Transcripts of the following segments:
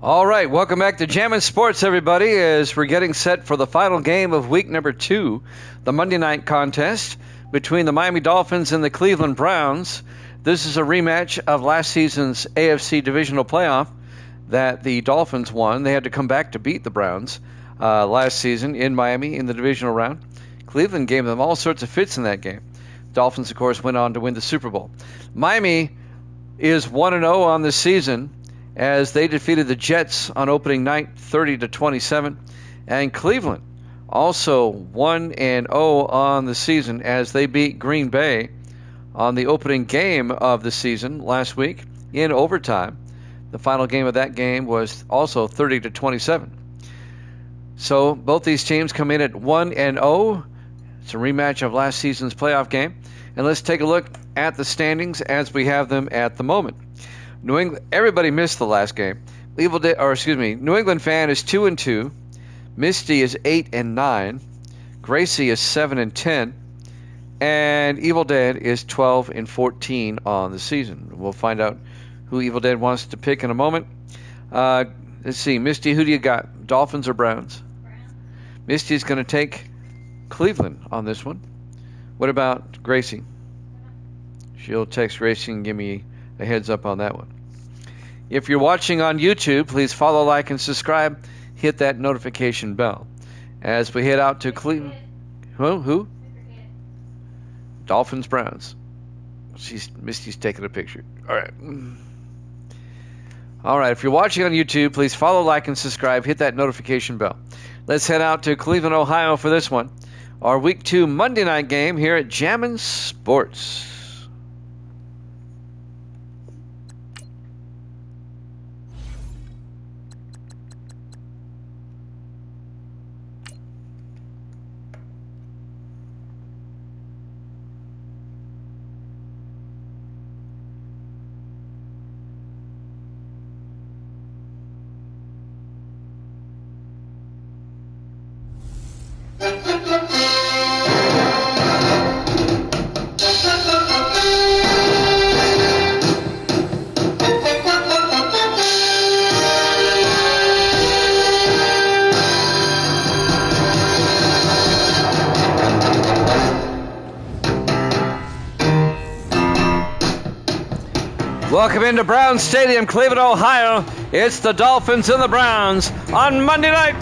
All right, welcome back to Jammin' Sports, everybody, as we're getting set for the final game of week number 2, the Monday night contest between the Miami Dolphins and the Cleveland Browns. This is a rematch of last season's AFC divisional playoff that the Dolphins won. They had to come back to beat the Browns last season in Miami in the divisional round. Cleveland gave them all sorts of fits in that game. Dolphins, of course, went on to win the Super Bowl. Miami is 1-0 on the season, as they defeated the Jets on opening night 30-27, and Cleveland also 1-0 on the season as they beat Green Bay on the opening game of the season last week in overtime. The final game of that game was also 30-27. So both these teams come in at 1-0. It's a rematch of last season's playoff game. And let's take a look at the standings as we have them at the moment. New England, everybody missed the last game. New England fan is 2-2. Misty is 8-9. Gracie is 7-10. And Evil Dead is 12-14 on the season. We'll find out who Evil Dead wants to pick in a moment. Let's see, Misty, who do you got? Dolphins or Browns? Misty's going to take Cleveland on this one. What about Gracie? She'll text Gracie and give me a heads up on that one. If you're watching on YouTube, please follow, like, and subscribe. Hit that notification bell. As we head out to Cleveland. Who? Dolphins, Browns. Misty's taking a picture. All right. If you're watching on YouTube, please follow, like, and subscribe. Hit that notification bell. Let's head out to Cleveland, Ohio for this one. Our Week 2 Monday night game here at Jammin' Sports. Welcome into Brown Stadium, Cleveland, Ohio. It's the Dolphins and the Browns on Monday night.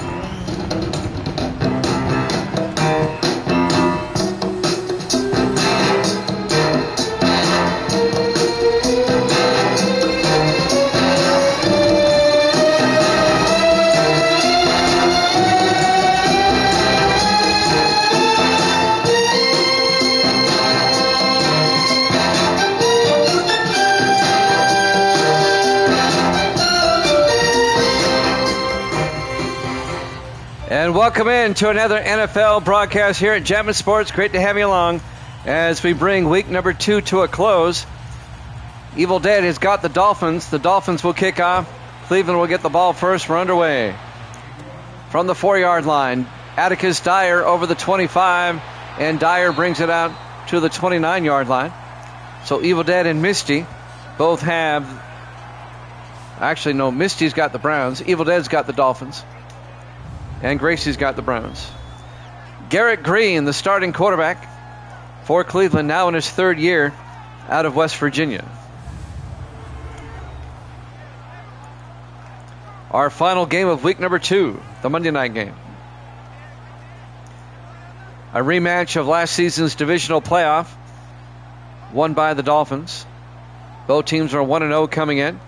And welcome in to another NFL broadcast here at Jammin' Sports. Great to have you along as we bring week number 2 to a close. Evil Dead has got the Dolphins. The Dolphins will kick off. Cleveland will get the ball first. We're underway. From the 4-yard line, Atticus Dyer over the 25, and Dyer brings it out to the 29-yard line. So Evil Dead and Misty both have... Actually, no, Misty's got the Browns. Evil Dead's got the Dolphins. And Gracie's got the Browns. Garrett Green, the starting quarterback for Cleveland, now in his 3rd year out of West Virginia. Our final game of week number 2, the Monday night game. A rematch of last season's divisional playoff, won by the Dolphins. Both teams are 1-0 coming in.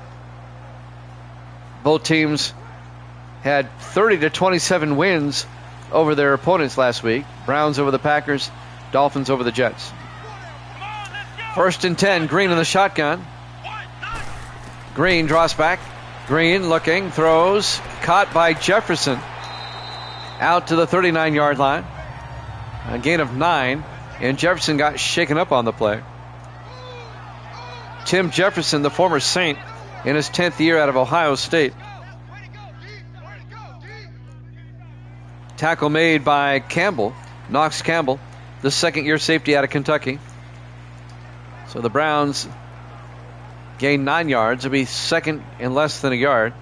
Both teams had 30-27 wins over their opponents last week. Browns over the Packers, Dolphins over the Jets. 1st and 10, Green in the shotgun. Green draws back. Green looking, throws, caught by Jefferson. Out to the 39-yard line. A gain of 9, and Jefferson got shaken up on the play. Tim Jefferson, the former Saint, in his 10th year out of Ohio State. Tackle made by Campbell, Knox Campbell, the 2nd-year safety out of Kentucky. So the Browns gain 9 yards. It'll be second in less than a yard.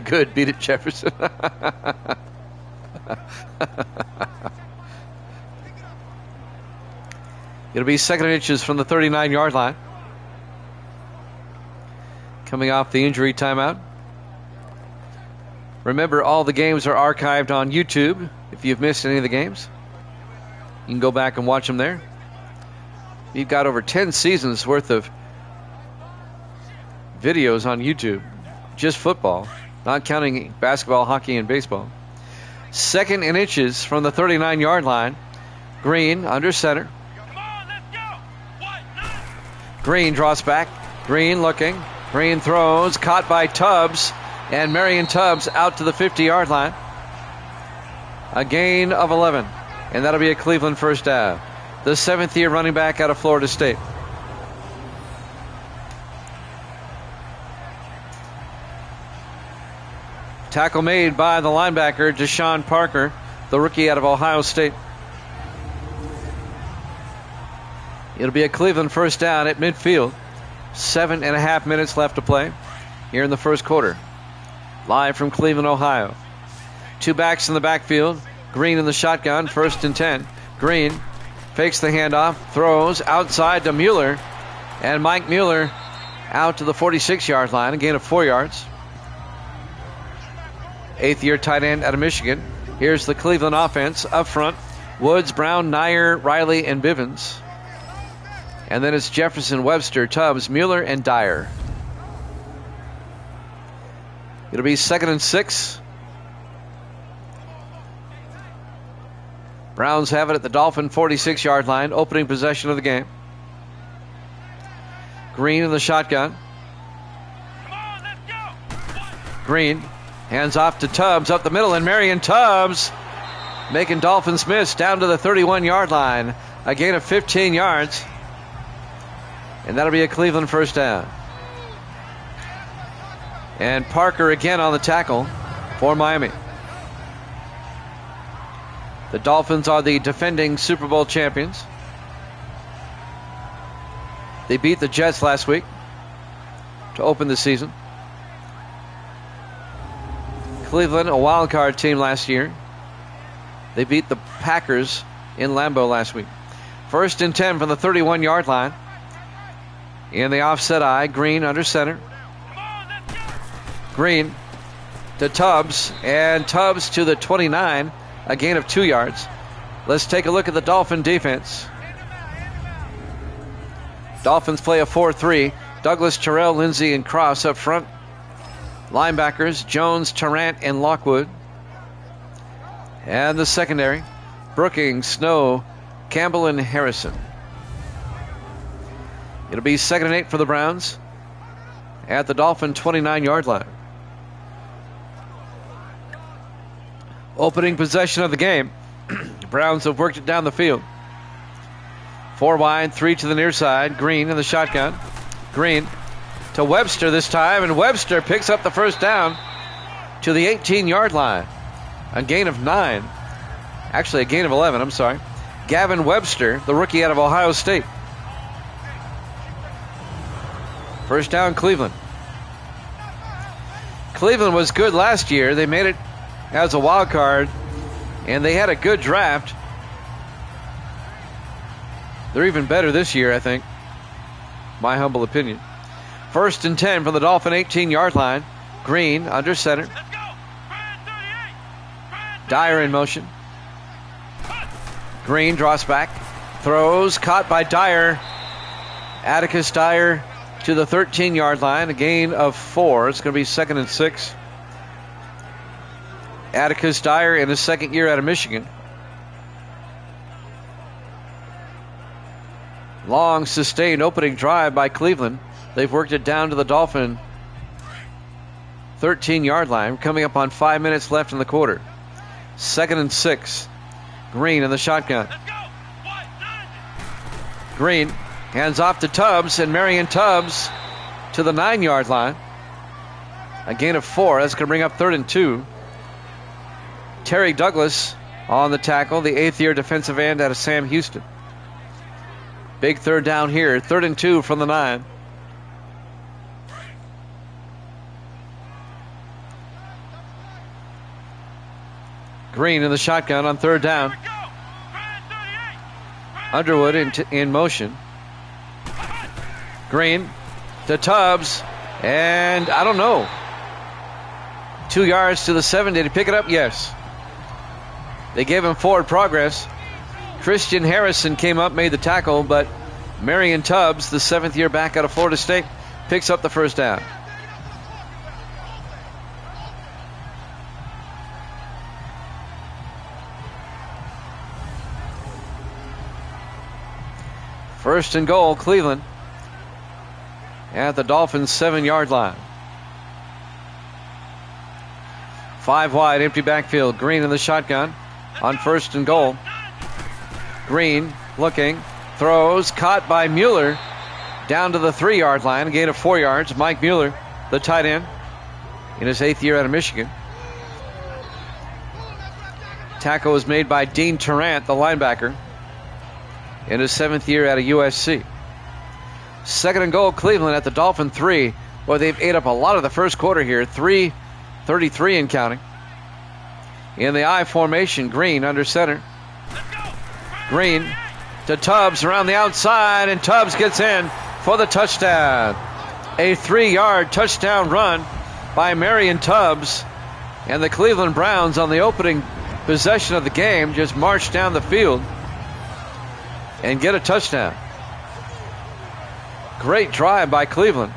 Good. Beat it, Jefferson. It'll be 2nd and inches from the 39-yard line. Coming off the injury timeout. Remember, all the games are archived on YouTube. If you've missed any of the games, you can go back and watch them there. You've got over 10 seasons worth of videos on YouTube. Just football, not counting basketball, hockey, and baseball. 2nd and inches from the 39-yard line. Green under center. Green draws back. Green looking. Green throws. Caught by Tubbs. And Marion Tubbs out to the 50-yard line. A gain of 11. And that'll be a Cleveland first down. The 7th-year running back out of Florida State. Tackle made by the linebacker, Deshaun Parker, the rookie out of Ohio State. It'll be a Cleveland first down at midfield. 7.5 minutes left to play here in the first quarter. Live from Cleveland, Ohio. 2 backs in the backfield. Green in the shotgun, 1st and 10. Green fakes the handoff, throws outside to Mueller. And Mike Mueller out to the 46-yard line, a gain of 4 yards. 8th-year tight end out of Michigan. Here's the Cleveland offense up front. Woods, Brown, Nyer, Riley, and Bivens. And then it's Jefferson, Webster, Tubbs, Mueller, and Dyer. It'll be 2nd and 6. Browns have it at the Dolphin 46-yard line, opening possession of the game. Green in the shotgun. Green hands off to Tubbs up the middle, and Marion Tubbs making Dolphins miss down to the 31-yard line. A gain of 15 yards. And that'll be a Cleveland first down. And Parker again on the tackle for Miami. The Dolphins are the defending Super Bowl champions. They beat the Jets last week to open the season. Cleveland, a wild card team last year. They beat the Packers in Lambeau last week. 1st and 10 from the 31-yard line. In the offset eye, Green under center. Green to Tubbs, and Tubbs to the 29, a gain of 2 yards. Let's take a look at the Dolphin defense. Dolphins play a 4-3. Douglas, Terrell, Lindsey, and Cross up front. Linebackers, Jones, Tarrant, and Lockwood. And the secondary, Brookings, Snow, Campbell, and Harrison. It'll be 2nd and 8 for the Browns at the Dolphin 29-yard line. Opening possession of the game. Browns have worked it down the field. 4 wide, 3 to the near side. Green in the shotgun. Green to Webster this time, and Webster picks up the first down to the 18-yard line. A gain of 9. Actually, a gain of 11, I'm sorry. Gavin Webster, the rookie out of Ohio State. First down, Cleveland. Cleveland was good last year. They made it as a wild card, and they had a good draft. They're even better this year, I think. My humble opinion. 1st and 10 from the Dolphin 18-yard line. Green under center. Dyer in motion. Green draws back. Throws. Caught by Dyer. Atticus Dyer to the 13-yard line. A gain of 4. It's going to be 2nd and 6. Atticus Dyer in his 2nd year out of Michigan. Long, sustained opening drive by Cleveland. They've worked it down to the Dolphin 13-yard line. Coming up on 5 minutes left in the quarter. 2nd and 6. Green in the shotgun. Green hands off to Tubbs, and Marion Tubbs to the 9-yard line. A gain of 4. That's going to bring up 3rd and 2. Terry Douglas on the tackle, the 8th-year defensive end out of Sam Houston. Big 3rd down here. 3rd and 2 from the 9. Green in the shotgun on third down. Underwood in motion. Green to Tubbs. And I don't know. 2 yards to the 7. Did he pick it up? Yes. They gave him forward progress. Christian Harrison came up, made the tackle, but Marion Tubbs, the 7th-year back out of Florida State, picks up the first down. First and goal, Cleveland at the Dolphins' 7-yard line. 5 wide, empty backfield. Green in the shotgun on first and goal. Green looking, throws, caught by Mueller down to the 3-yard line, a gain of 4 yards. Mike Mueller, the tight end, in his 8th year out of Michigan. Tackle was made by Dean Tarrant, the linebacker, in his 7th year out of USC. Second and goal, Cleveland at the Dolphin 3. Boy, they've ate up a lot of the first quarter here. 3:33 and counting. In the I formation, Green under center. Green to Tubbs around the outside, and Tubbs gets in for the touchdown. A 3-yard touchdown run by Marion Tubbs. And the Cleveland Browns, on the opening possession of the game, just march down the field and get a touchdown. Great drive by Cleveland.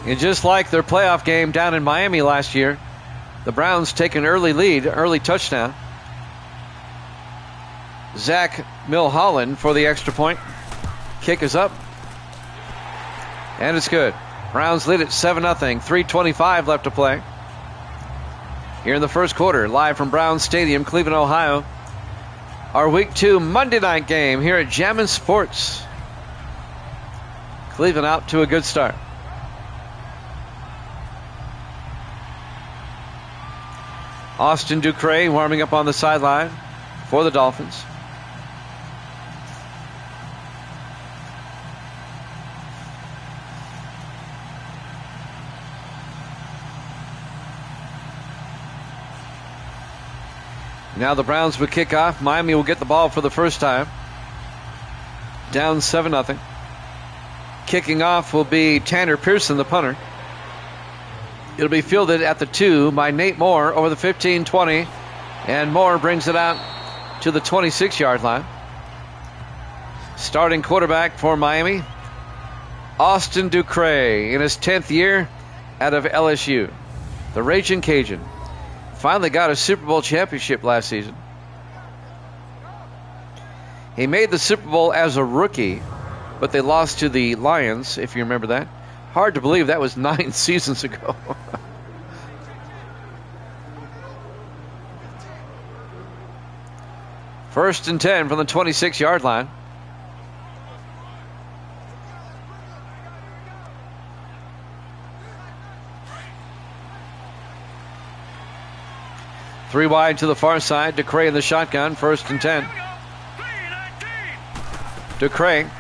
And just like their playoff game down in Miami last year, the Browns take an early lead, early touchdown. Zach Milholland for the extra point. Kick is up. And it's good. Browns lead at 7-0. 3:25 left to play here in the first quarter. Live from Brown Stadium, Cleveland, Ohio. Our Week 2 Monday night game here at Jammin' Sports. Cleveland out to a good start. Austin Ducre warming up on the sideline for the Dolphins. Now the Browns will kick off. Miami will get the ball for the first time. Down 7-0. Kicking off will be Tanner Pearson, the punter. It'll be fielded at the 2 by Nate Moore over the 15-20. And Moore brings it out to the 26-yard line. Starting quarterback for Miami, Austin Ducre, in his 10th year out of LSU. The Raging Cajun. Finally got a Super Bowl championship last season. He made the Super Bowl as a rookie, but they lost to the Lions, if you remember that. Hard to believe that was 9 seasons ago. First and 10 from the 26-yard line. Three wide to the far side. Ducre in the shotgun. First and 10. Ducre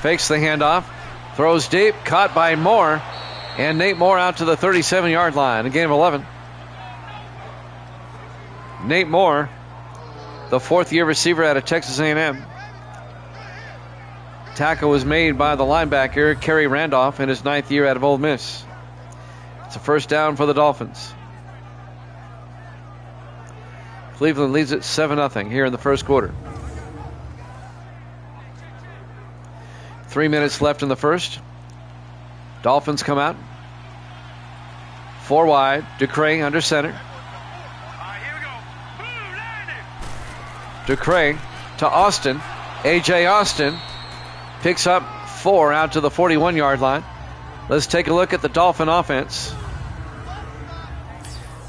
fakes the handoff. Throws deep. Caught by Moore. And Nate Moore out to the 37-yard line. A gain of 11. Nate Moore, the 4th-year receiver out of Texas A&M. Tackle was made by the linebacker, Kerry Randolph, in his 9th year out of Ole Miss. It's a first down for the Dolphins. Cleveland leads at 7-0 here in the first quarter. 3 minutes left in the first. Dolphins come out. 4 wide. Ducre under center. Ducre to Austin. A.J. Austin picks up 4 out to the 41-yard line. Let's take a look at the Dolphin offense.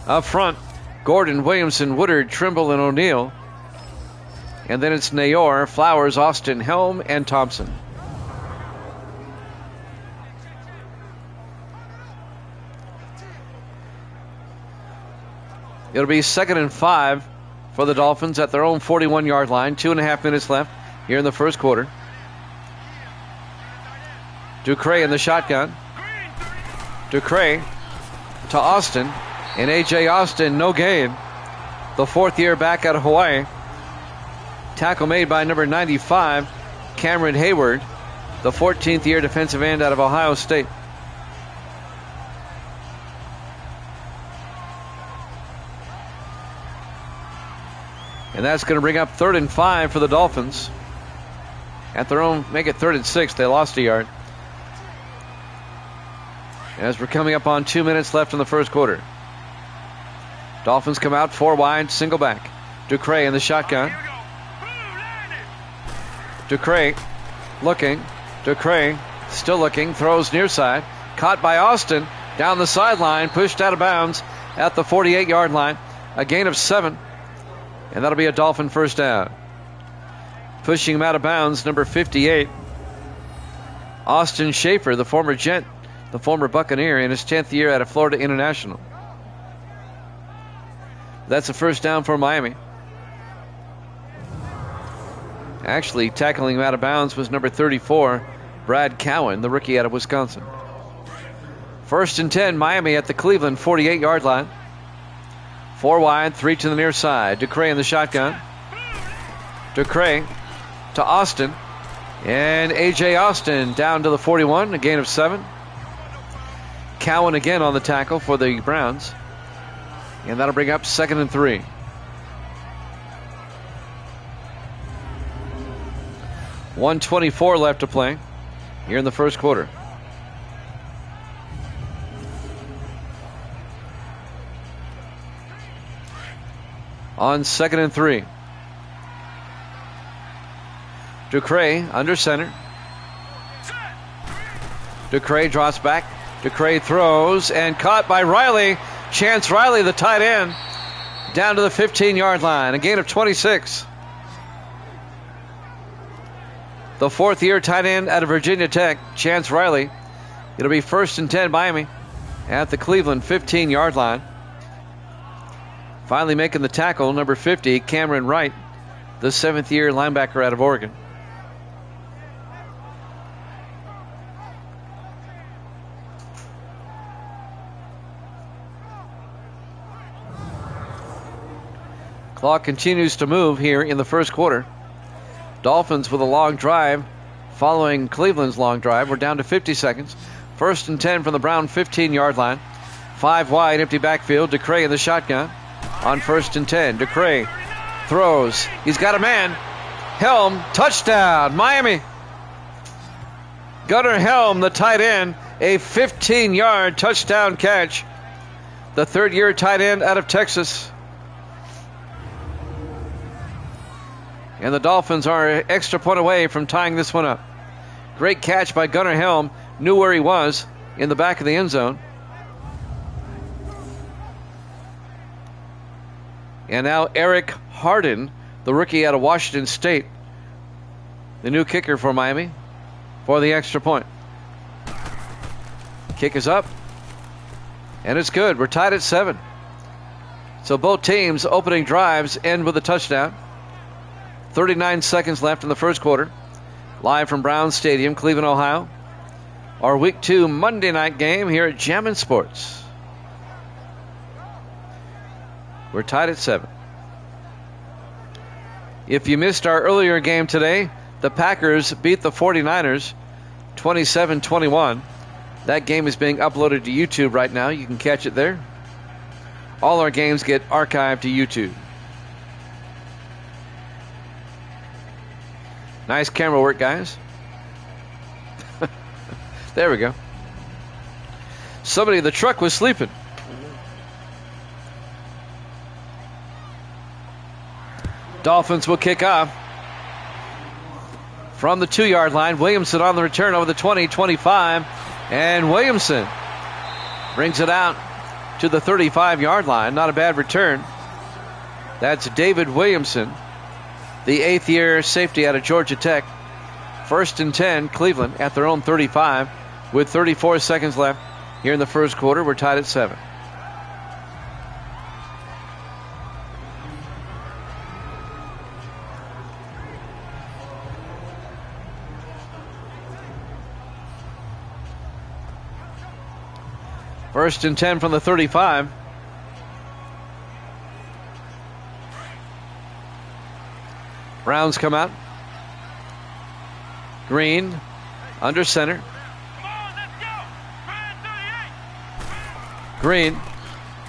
Up front, Gordon, Williamson, Woodard, Trimble, and O'Neal. And then it's Nayor, Flowers, Austin, Helm, and Thompson. It'll be 2nd and 5 for the Dolphins at their own 41-yard line. 2.5 minutes left here in the first quarter. Ducre in the shotgun. Ducray to Austin. And A.J. Austin, no gain. The fourth year back out of Hawaii. Tackle made by number 95, Cameron Hayward, the 14th year defensive end out of Ohio State. And that's going to bring up 3rd and 5 for the Dolphins. At their own, make it 3rd and 6. They lost a yard. As we're coming up on 2 minutes left in the first quarter. Dolphins come out 4 wide, single back. Ducray in the shotgun. Ducray looking. Ducray still looking. Throws near side. Caught by Austin. Down the sideline. Pushed out of bounds at the 48-yard line. A gain of 7. And that'll be a Dolphin first down. Pushing him out of bounds, number 58. Austin Schaefer, the former Gent, the former Buccaneer, in his 10th year out of Florida International. That's a first down for Miami. Actually, tackling him out of bounds was number 34, Brad Cowan, the rookie out of Wisconsin. 1st and 10, Miami at the Cleveland 48-yard line. 4 wide, 3 to the near side. Ducray in the shotgun. Ducray to Austin. And A.J. Austin down to the 41, a gain of 7. Cowan again on the tackle for the Browns. And that'll bring up 2nd and 3. .124 left to play here in the first quarter. On 2nd and 3. Ducray under center. Ducray drops back. Ducray throws and caught by Riley. Chance Riley, the tight end, down to the 15-yard line. A gain of 26. The 4th-year tight end out of Virginia Tech, Chance Riley. It'll be 1st and 10 Miami at the Cleveland 15-yard line. Finally making the tackle, number 50, Cameron Wright, the 7th-year linebacker out of Oregon. Clock continues to move here in the first quarter. Dolphins with a long drive following Cleveland's long drive. We're down to 50 seconds. 1st and 10 from the Brown 15-yard line. 5 wide, empty backfield. Ducray in the shotgun on 1st and 10. Ducray throws. He's got a man. Helm, touchdown, Miami. Gunnar Helm, the tight end, a 15-yard touchdown catch. The 3rd-year tight end out of Texas. And the Dolphins are an extra point away from tying this one up. Great catch by Gunnar Helm. Knew where he was in the back of the end zone. And now Eric Harden, the rookie out of Washington State, the new kicker for Miami, for the extra point. Kick is up. And it's good. We're tied at 7. So both teams' opening drives end with a touchdown. 39 seconds left in the first quarter. Live from Brown Stadium, Cleveland, Ohio. Our Week 2 Monday night game here at Jammin' Sports. We're tied at 7. If you missed our earlier game today, the Packers beat the 49ers 27-21. That game is being uploaded to YouTube right now. You can catch it there. All our games get archived to YouTube. Nice camera work, guys. There we go. Somebody in the truck was sleeping. Dolphins will kick off from the 2-yard line. Williamson on the return over the 20, 25. And Williamson brings it out to the 35-yard line. Not a bad return. That's David Williamson, the 8th-year safety out of Georgia Tech. 1st and 10, Cleveland at their own 35 with 34 seconds left here in the first quarter. We're tied at 7. First and 10 from the 35. Browns come out. Green under center. Green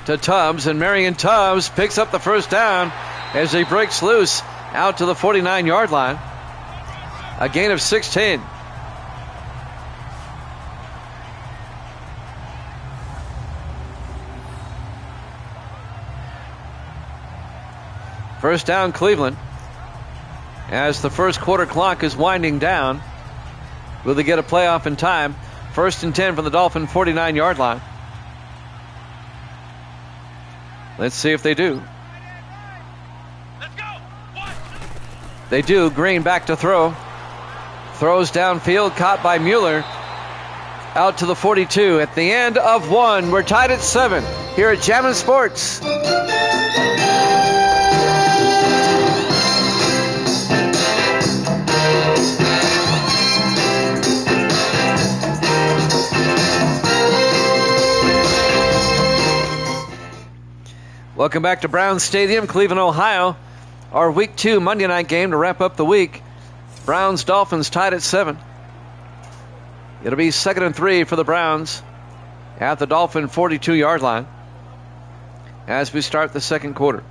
to Tubbs, and Marion Tubbs picks up the first down as he breaks loose out to the 49-yard line. A gain of 16. First down, Cleveland. As the first quarter clock is winding down, will they get a playoff in time? First and 10 from the Dolphin 49-yard line. Let's see if they do. They do. Green back to throw. Throws downfield, caught by Mueller. Out to the 42 at the end of one. We're tied at 7 here at Jammin' Sports. Welcome back to Brown Stadium, Cleveland, Ohio. Our Week 2 Monday night game to wrap up the week. Browns-Dolphins tied at 7. It'll be 2nd and 3 for the Browns at the Dolphin 42-yard line as we start the second quarter.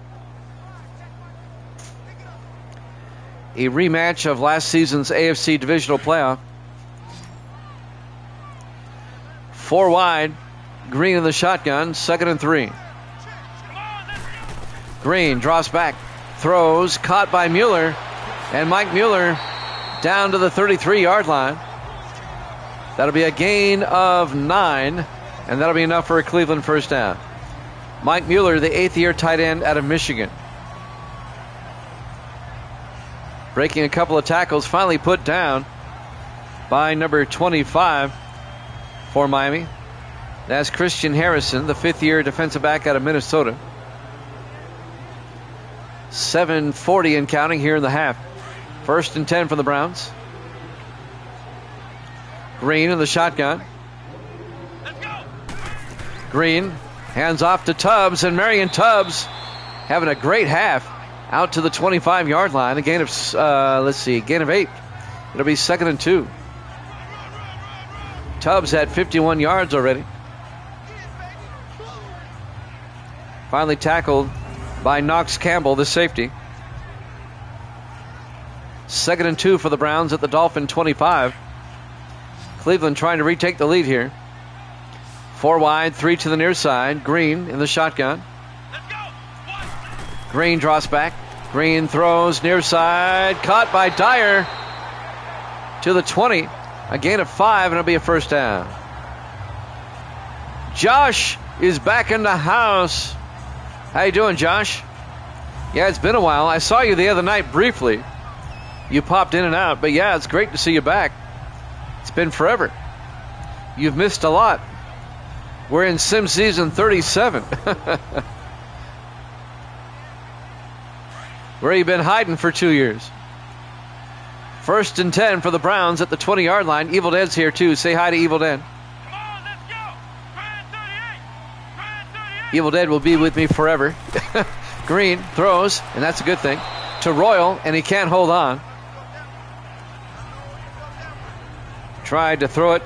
A rematch of last season's AFC Divisional Playoff. 4 wide, Green in the shotgun, 2nd and 3. Green drops back, throws, caught by Mueller, and Mike Mueller down to the 33-yard line. That'll be a gain of 9, and that'll be enough for a Cleveland first down. Mike Mueller, the 8th-year tight end out of Michigan. Breaking a couple of tackles, finally put down by number 25 for Miami. That's Christian Harrison, the 5th-year defensive back out of Minnesota. 7:40 and counting here in the half. First and 10 for the Browns. Green in the shotgun. Green hands off to Tubbs, and Marion Tubbs having a great half out to the 25-yard line. A gain of, gain of 8. It'll be 2nd and 2. Tubbs had 51 yards already. Finally tackled by Knox Campbell, the safety. 2nd and 2 for the Browns at the Dolphin 25. Cleveland trying to retake the lead here. 4 wide, 3 to the near side. Green in the shotgun. Green drops back. Green throws near side. Caught by Dyer to the 20. A gain of 5, and it'll be a first down. Josh is back in the house. How you doing, Josh? Yeah, it's been a while. I saw you the other night briefly. You popped in and out, but yeah, it's great to see you back. It's been forever. You've missed a lot. We're in Sim Season 37. Where have you been hiding for 2 years? First and 10 for the Browns at the 20-yard line. Evil Dead's here, too. Say hi to Evil Dead. Evil Dead will be with me forever. Green throws, and that's a good thing, to Royal, and he can't hold on. Tried to throw it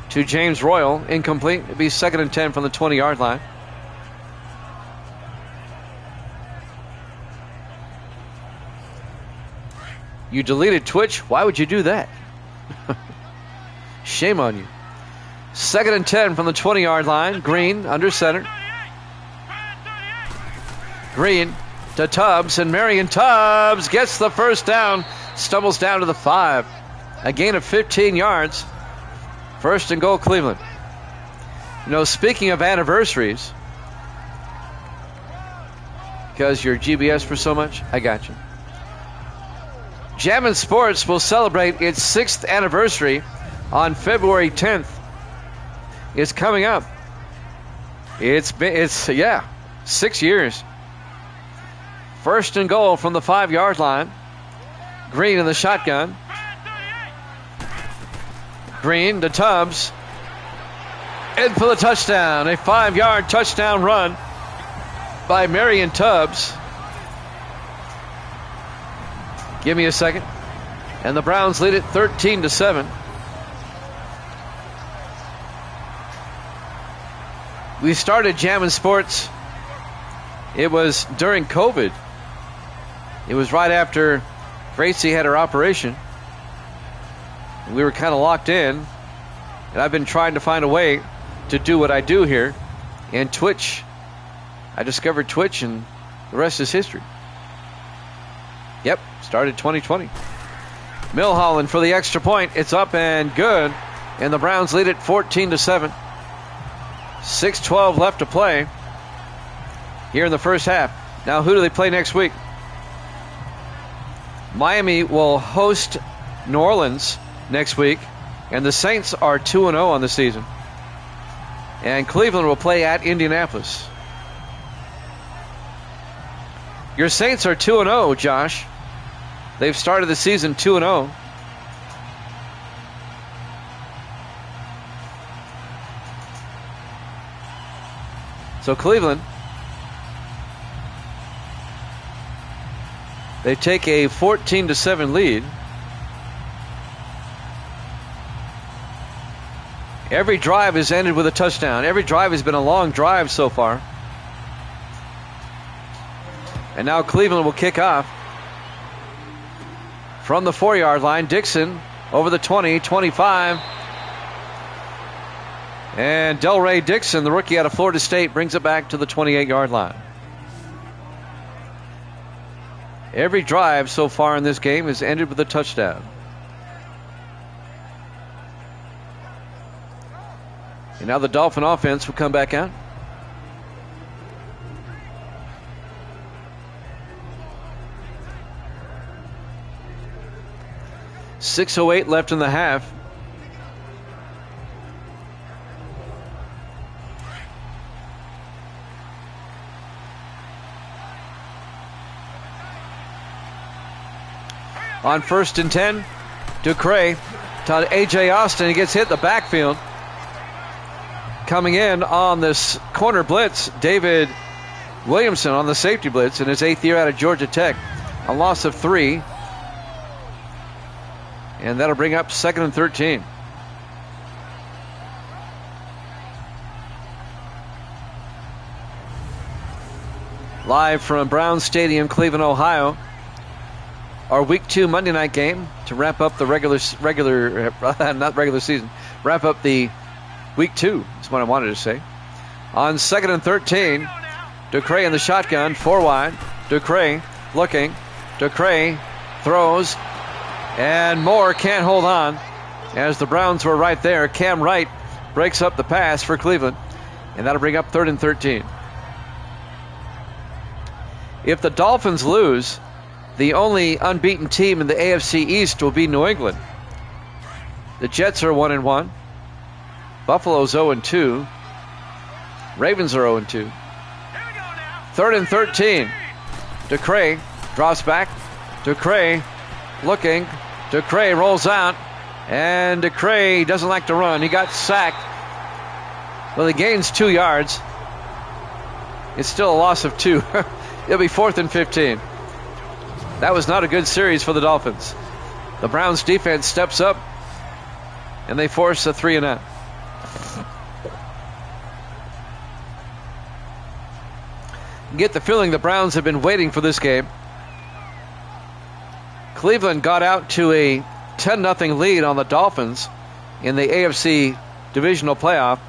to James Royal, incomplete. It'd be 2nd and 10 from the 20-yard line. You deleted Twitch? Why would you do that? Shame on you. 2nd and 10 from the 20-yard line. Green under center. Green to Tubbs, and Marion Tubbs gets the first down. Stumbles down to the 5. A gain of 15 yards. First and goal, Cleveland. You know, speaking of anniversaries, because you're GBS for so much, I got you. Jammin' Sports will celebrate its 6th anniversary on February 10th. It's coming up. It's 6 years. First and goal from the 5-yard line. Green in the shotgun. Green to Tubbs. in for the touchdown. A 5-yard touchdown run by Marion Tubbs. Give me a second. And the Browns lead it 13-7. We started Jammin' Sports. It was during COVID. It was right after Gracie had her operation. We were kind of locked in. And I've been trying to find a way to do what I do here. And Twitch, I discovered Twitch, and the rest is history. Yep, started 2020. Milholland for the extra point. It's up and good. And the Browns lead it 14-7. 6:12 left to play here in the first half. Now, who do they play next week? Miami will host New Orleans next week, and the Saints are 2-0 on the season. And Cleveland will play at Indianapolis. Your Saints are 2-0, Josh. They've started the season 2-0. So Cleveland, they take a 14-7 lead. Every drive has ended with a touchdown. Every drive has been a long drive so far. And now Cleveland will kick off from the 4-yard line. Dixon over the 20, 25. And Delray Dixon, the rookie out of Florida State, brings it back to the 28-yard line. Every drive so far in this game has ended with a touchdown. And now the Dolphin offense will come back out. .608 left in the half. On 1st and 10, Ducre to A.J. Austin. He gets hit in the backfield. Coming in on this corner blitz, David Williamson on the safety blitz in his 8th year out of Georgia Tech. A loss of 3. And that'll bring up 2nd and 13. Live from Brown Stadium, Cleveland, Ohio. Our Week 2 Monday night game to wrap up the not regular season, wrap up the Week 2 is what I wanted to say. On 2nd and 13, Ducre in the shotgun, 4 wide. Ducre looking. Ducre throws. And Moore can't hold on as the Browns were right there. Cam Wright breaks up the pass for Cleveland. And that'll bring up 3rd and 13. If the Dolphins lose, the only unbeaten team in the AFC East will be New England. The Jets are 1-1. Buffalo's 0-2. Ravens are 0-2. 3rd and 13. Ducre drops back. Ducre looking. Ducre rolls out. And Ducre doesn't like to run. He got sacked. Well, he gains 2 yards. It's still a loss of 2. It'll be 4th and 15. That was not a good series for the Dolphins. The Browns defense steps up and they force a 3-and-out. Get the feeling the Browns have been waiting for this game. Cleveland got out to a 10-0 lead on the Dolphins in the AFC divisional playoff.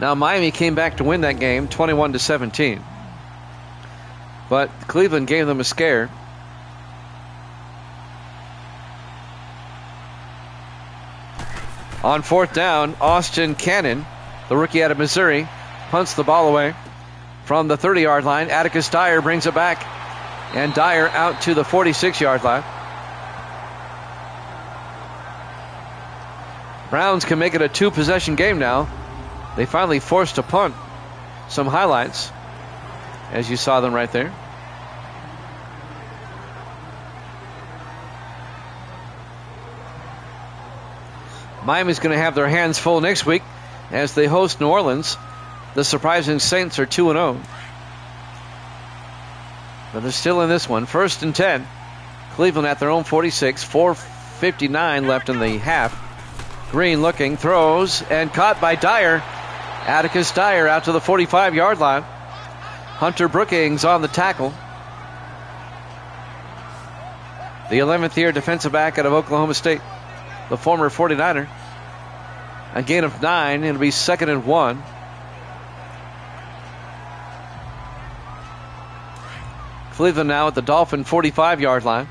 Now Miami came back to win that game 21-17. But Cleveland gave them a scare. On 4th down, Austin Cannon, the rookie out of Missouri, punts the ball away from the 30-yard line. Atticus Dyer brings it back, and Dyer out to the 46-yard line. Browns can make it a 2-possession game now. They finally forced a punt. Some highlights, as you saw them right there. Miami's going to have their hands full next week as they host New Orleans. The surprising Saints are 2-0. But they're still in this one. 1st and 10. Cleveland at their own 46. 4:59 left in the half. Green looking, throws, and caught by Dyer. Atticus Dyer out to the 45-yard line. Hunter Brookings on the tackle. The 11th year defensive back out of Oklahoma State, the former 49er. A gain of 9. It'll be 2nd and 1. Cleveland now at the Dolphin 45-yard line.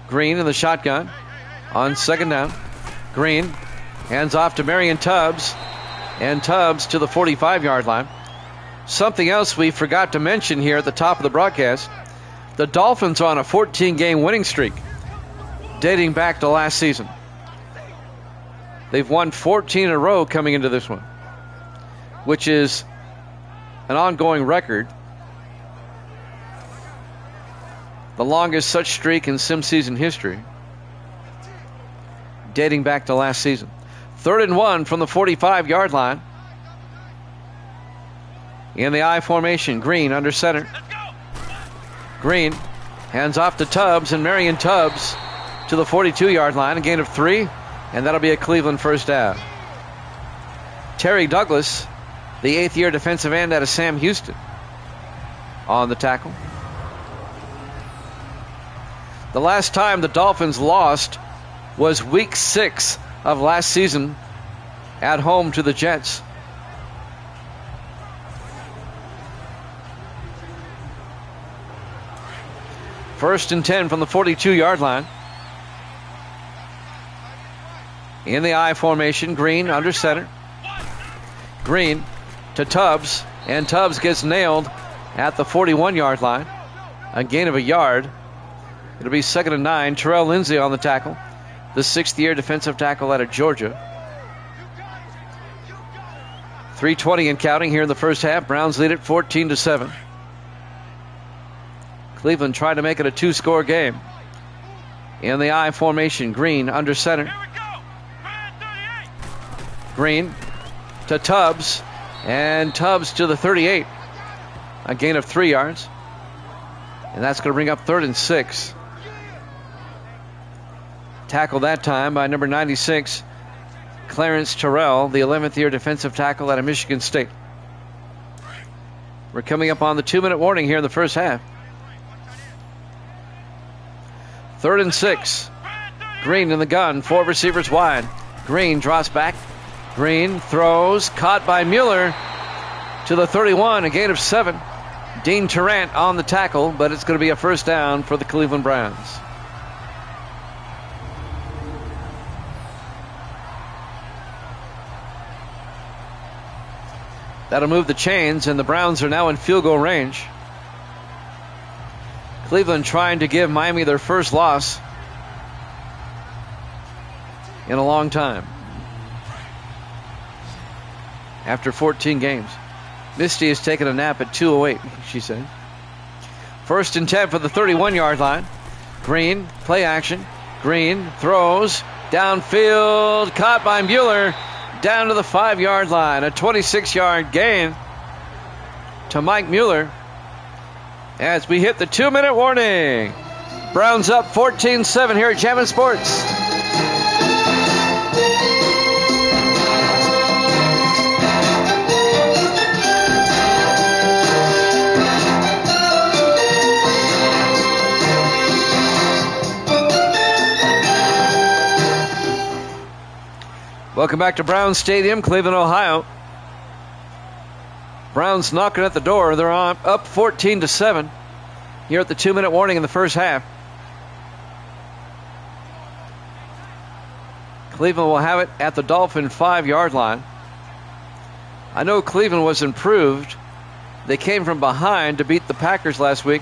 Green in the shotgun on 2nd down. Green hands off to Marion Tubbs, and Tubbs to the 45-yard line. Something else we forgot to mention here at the top of the broadcast: the Dolphins are on a 14-game winning streak dating back to last season. They've won 14 in a row coming into this one, which is an ongoing record. The longest such streak in sim season history, dating back to last season. 3rd and 1 from the 45-yard line. In the I formation, Green under center. Green hands off to Tubbs, and Marion Tubbs to the 42-yard line. A gain of 3, and that'll be a Cleveland first down. Terry Douglas, the 8th year defensive end out of Sam Houston, on the tackle. The last time the Dolphins lost was week 6 of last season at home to the Jets. First and 10 from the 42-yard line. In the I formation, Green under center. Green to Tubbs, and Tubbs gets nailed at the 41-yard line. A gain of a yard. It'll be 2nd and 9. Terrell Lindsay on the tackle, the 6th year defensive tackle out of Georgia. 3:20 and counting here in the first half. Browns lead it 14-7. Cleveland trying to make it a 2-score game. In the I formation, Green under center. Green to Tubbs, and Tubbs to the 38. A gain of 3 yards. And that's going to bring up 3rd and 6. Tackled that time by number 96, Clarence Terrell, the 11th year defensive tackle out of Michigan State. We're coming up on the 2-minute warning here in the first half. 3rd and 6. Green in the gun, 4 receivers wide. Green drops back. Green throws, caught by Mueller to the 31, a gain of 7. Dean Tarrant on the tackle, but it's going to be a first down for the Cleveland Browns. That'll move the chains, and the Browns are now in field goal range. Cleveland trying to give Miami their first loss in a long time. After 14 games. Misty has taken a nap at 2:08, she said. 1st and 10 for the 31-yard line. Green, play action. Green throws downfield, caught by Mueller down to the 5-yard line. A 26-yard gain to Mike Mueller as we hit the 2-minute warning. Browns up 14-7 here at Jammin' Sports. Welcome back to Browns Stadium, Cleveland, Ohio. Browns knocking at the door. They're up 14-7 here at the 2-minute warning in the first half. Cleveland will have it at the Dolphin 5-yard line. I know Cleveland was improved. They came from behind to beat the Packers last week.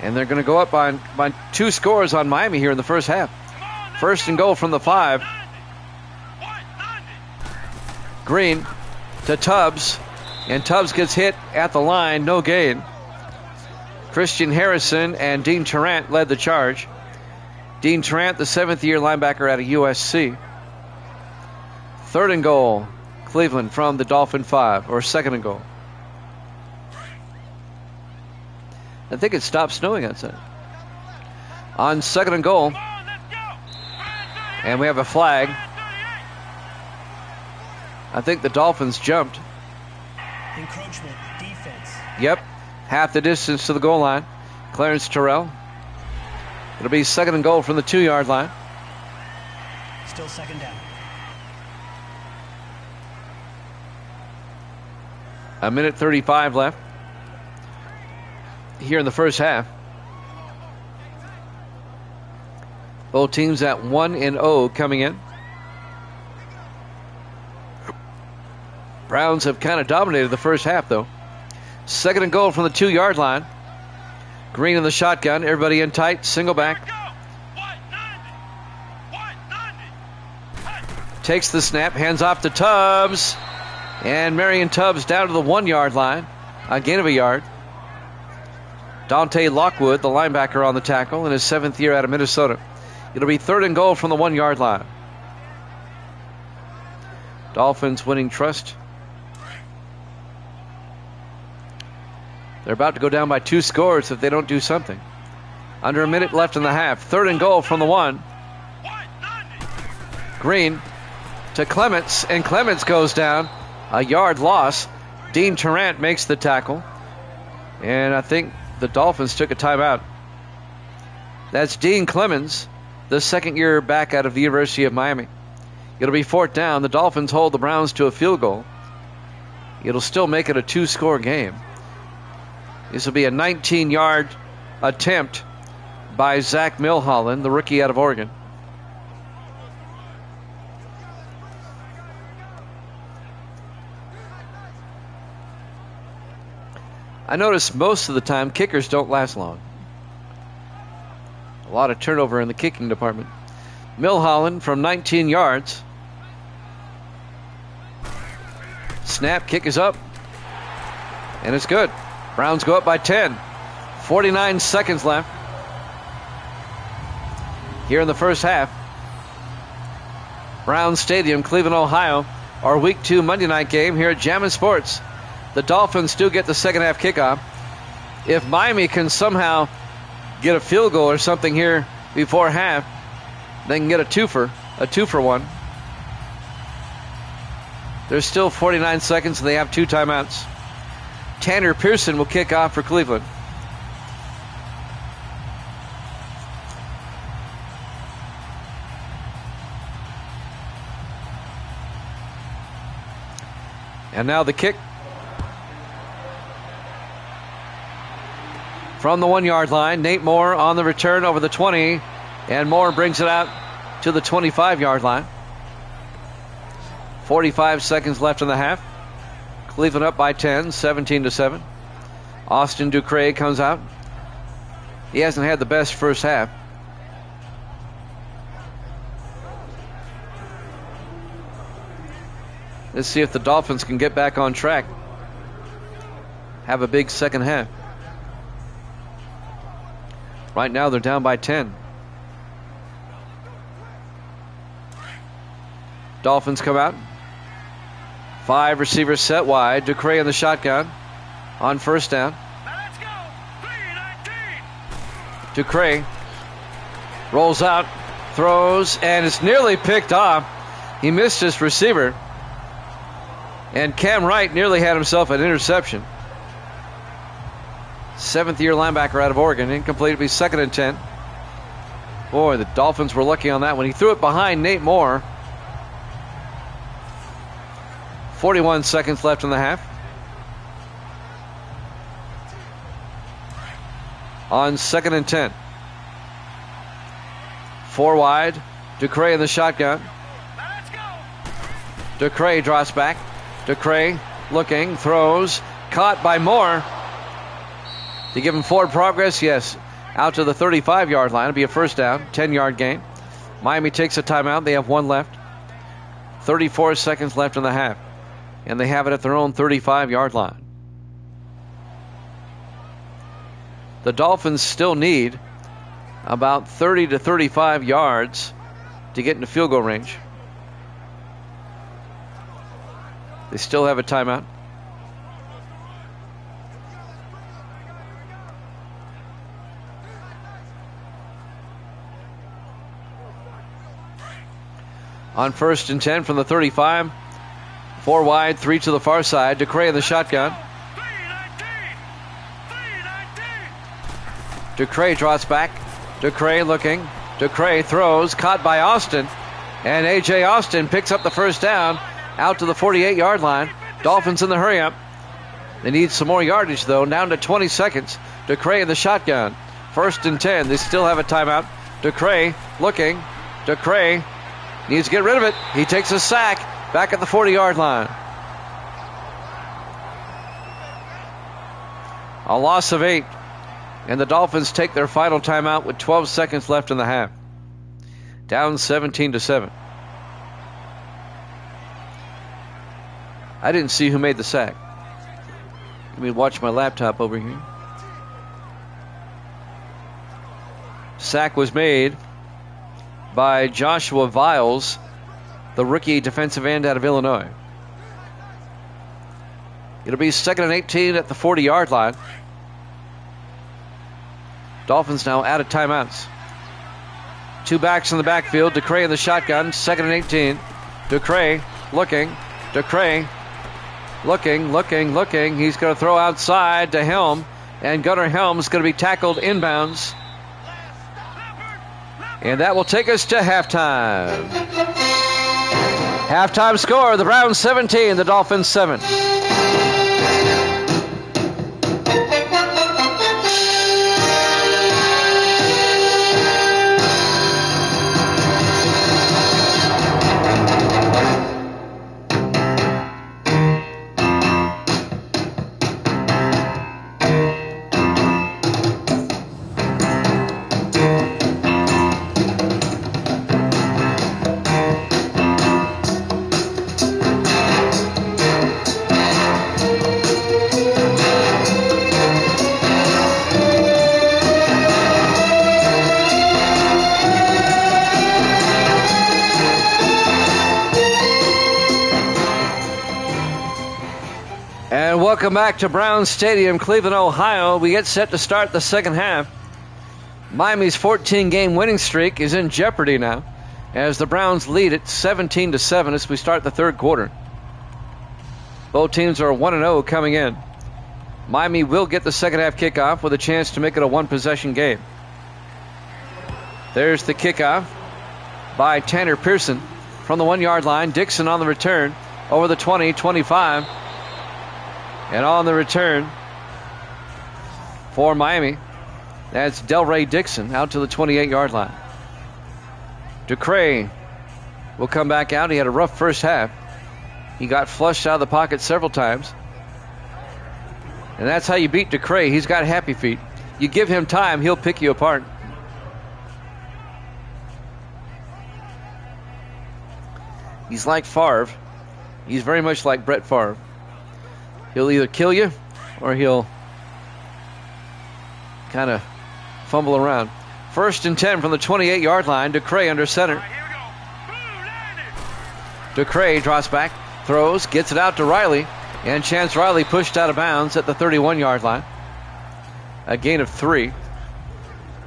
And they're going to go up by 2 scores on Miami here in the first half. 1st and goal from the 5. Green to Tubbs, and Tubbs gets hit at the line, no gain. Christian Harrison and Dean Tarrant led the charge. Dean Tarrant, the 7th year linebacker out of USC. Third and goal, Cleveland from the Dolphin 5, or second and goal. I think it stopped snowing outside. On second and goal, and we have a flag. I think the Dolphins jumped. Encroachment, defense. Yep, half the distance to the goal line. Clarence Terrell. It'll be second and goal from the 2-yard line. Still second down. A minute 35 left here in the first half. Both teams at 1-0 coming in. Browns have kind of dominated the first half, though. Second and goal from the 2-yard line. Green in the shotgun. Everybody in tight. Single back. Takes the snap. Hands off to Tubbs. And Marion Tubbs down to the 1-yard line. A gain of a yard. Dante Lockwood, the linebacker, on the tackle in his 7th year out of Minnesota. It'll be third and goal from the 1-yard line. Dolphins winning trust. They're about to go down by 2 scores if they don't do something. Under a minute left in the half. Third and goal from the 1. Green to Clements, and Clements goes down. A yard loss. Dean Tarrant makes the tackle. And I think the Dolphins took a timeout. That's Dean Clemens, the second-year back out of the University of Miami. It'll be fourth down. The Dolphins hold the Browns to a field goal. It'll still make it a 2-score game. This will be a 19-yard attempt by Zach Milholland, the rookie out of Oregon. I notice most of the time kickers don't last long. A lot of turnover in the kicking department. Milholland from 19 yards. Snap, kick is up. And it's good. Browns go up by 10. 49 seconds left here in the first half. Browns Stadium, Cleveland, Ohio. Our Week 2 Monday night game here at Jammin' Sports. The Dolphins do get the second half kickoff. If Miami can somehow get a field goal or something here before half, they can get a two for one. There's still 49 seconds and they have 2 timeouts. Tanner Pearson will kick off for Cleveland. And now the kick. From the 1-yard line, Nate Moore on the return over the 20, and Moore brings it out to the 25-yard line. 45 seconds left in the half. Cleveland up by 10, 17-7. Austin Ducre comes out. He hasn't had the best first half. Let's see if the Dolphins can get back on track. Have a big second half. Right now they're down by 10. Dolphins come out. 5 receivers set wide. Ducre in the shotgun on first down. Let's go. 3-19. Ducre rolls out, throws, and it's nearly picked off. He missed his receiver. And Cam Wright nearly had himself an interception. 7th-year linebacker out of Oregon. Incomplete. It'll be 2nd and 10. Boy, the Dolphins were lucky on that one. He threw it behind Nate Moore. 41 seconds left in the half. On 2nd and 10. 4 wide. Ducre in the shotgun. Ducre drops back. Ducre looking, throws, caught by Moore. To give him forward progress, yes. Out to the 35-yard line. It'll be a first down, 10-yard gain. Miami takes a timeout. They have 1 left. 34 seconds left in the half. And they have it at their own 35-yard line. The Dolphins still need about 30 to 35 yards to get into field goal range. They still have a timeout. On 1st and 10 from the 35. 4 wide, 3 to the far side. DeCray in the shotgun. DeCray drops back. DeCray looking. DeCray throws. Caught by Austin. And A.J. Austin picks up the first down out to the 48-yard line. Dolphins in the hurry-up. They need some more yardage, though. Down to 20 seconds. DeCray in the shotgun. 1st and 10. They still have a timeout. DeCray looking. DeCray needs to get rid of it. He takes a sack back at the 40-yard line. A loss of 8. And the Dolphins take their final timeout with 12 seconds left in the half. Down 17-7. I didn't see who made the sack. Let me watch my laptop over here. Sack was made by Joshua Viles, the rookie defensive end out of Illinois. It'll be 2nd and 18 at the 40-yard line. Dolphins now out of timeouts. 2 backs in the backfield. DeCray in the shotgun. 2nd and 18. DeCray looking. DeCray looking. He's going to throw outside to Helm. And Gunnar Helm is going to be tackled inbounds. And that will take us to halftime. Halftime score, the Browns 17, the Dolphins 7. Welcome back to Brown Stadium, Cleveland, Ohio. We get set to start the second half. Miami's 14-game winning streak is in jeopardy now as the Browns lead it 17-7 as we start the third quarter. Both teams are 1-0 coming in. Miami will get the second half kickoff with a chance to make it a one-possession game. There's the kickoff by Tanner Pearson from the 1-yard line. Dixon on the return over the 20, 25. And on the return for Miami, that's Delray Dixon out to the 28-yard line. DeCray will come back out. He had a rough first half. He got flushed out of the pocket several times. And that's how you beat DeCray. He's got happy feet. You give him time, he'll pick you apart. He's like Favre. He's very much like Brett Favre. He'll either kill you or he'll kind of fumble around. 1st and 10 from the 28-yard line. DeCray under center. DeCray drops back, throws, gets it out to Riley, and Chance Riley pushed out of bounds at the 31-yard line. A gain of 3.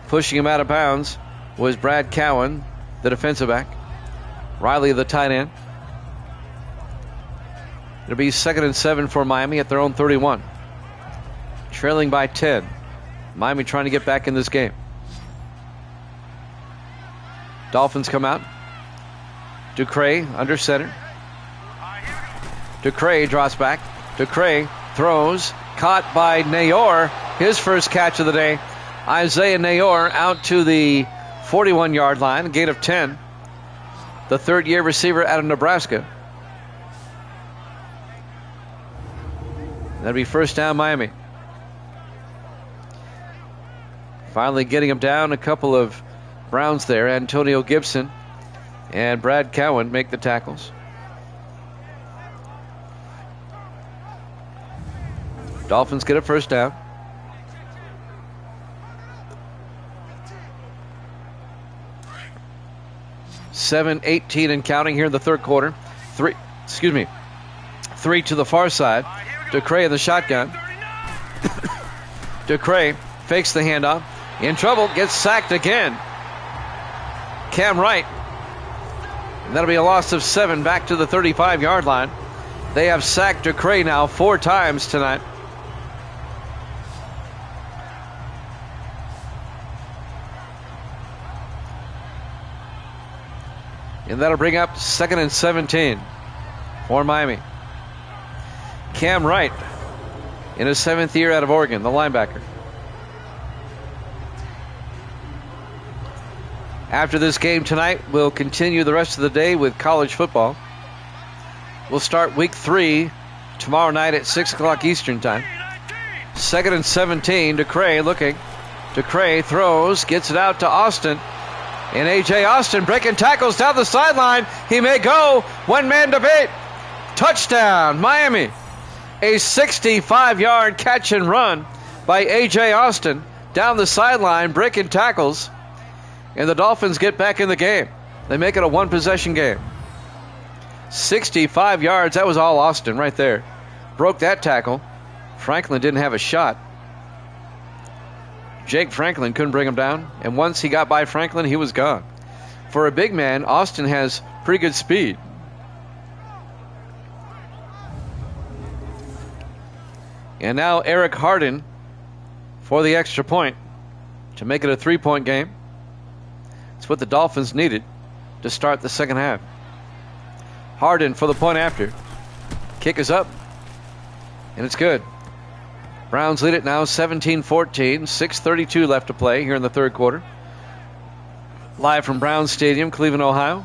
Pushing him out of bounds was Brad Cowan, the defensive back. Riley, the tight end. It'll be 2nd and 7 for Miami at their own 31. Trailing by 10. Miami trying to get back in this game. Dolphins come out. DeCray under center. DeCray drops back. DeCray throws. Caught by Nayor. His first catch of the day. Isaiah Nayor out to the 41-yard line. A gain of 10. The third-year receiver out of Nebraska. That'll be first down, Miami. Finally getting him down. A couple of Browns there. Antonio Gibson and Brad Cowan make the tackles. Dolphins get a first down. Three to the far side. DeCray in the shotgun. DeCray fakes the handoff. In trouble, gets sacked again. Cam Wright. And that'll be a loss of 7 back to the 35-yard line. They have sacked DeCray now 4 times tonight. And that'll bring up 2nd and 17 for Miami. Cam Wright in his 7th year out of Oregon, the linebacker. After this game tonight, we'll continue the rest of the day with college football. We'll start week 3 tomorrow night at 6 o'clock Eastern time. 2nd and 17, DeCray looking. DeCray throws, gets it out to Austin. And A.J. Austin breaking tackles down the sideline. He may go. One-man debate. Touchdown, Miami. A 65-yard catch and run by A.J. Austin down the sideline, breaking tackles. And the Dolphins get back in the game. They make it a one-possession game. 65 yards. That was all Austin right there. Broke that tackle. Franklin didn't have a shot. Jake Franklin couldn't bring him down. And once he got by Franklin, he was gone. For a big man, Austin has pretty good speed. And now Eric Harden for the extra point to make it a 3-point game. It's what the Dolphins needed to start the second half. Harden for the point after. Kick is up. And it's good. Browns lead it now 17-14. 6:32 left to play here in the third quarter. Live from Browns Stadium, Cleveland, Ohio.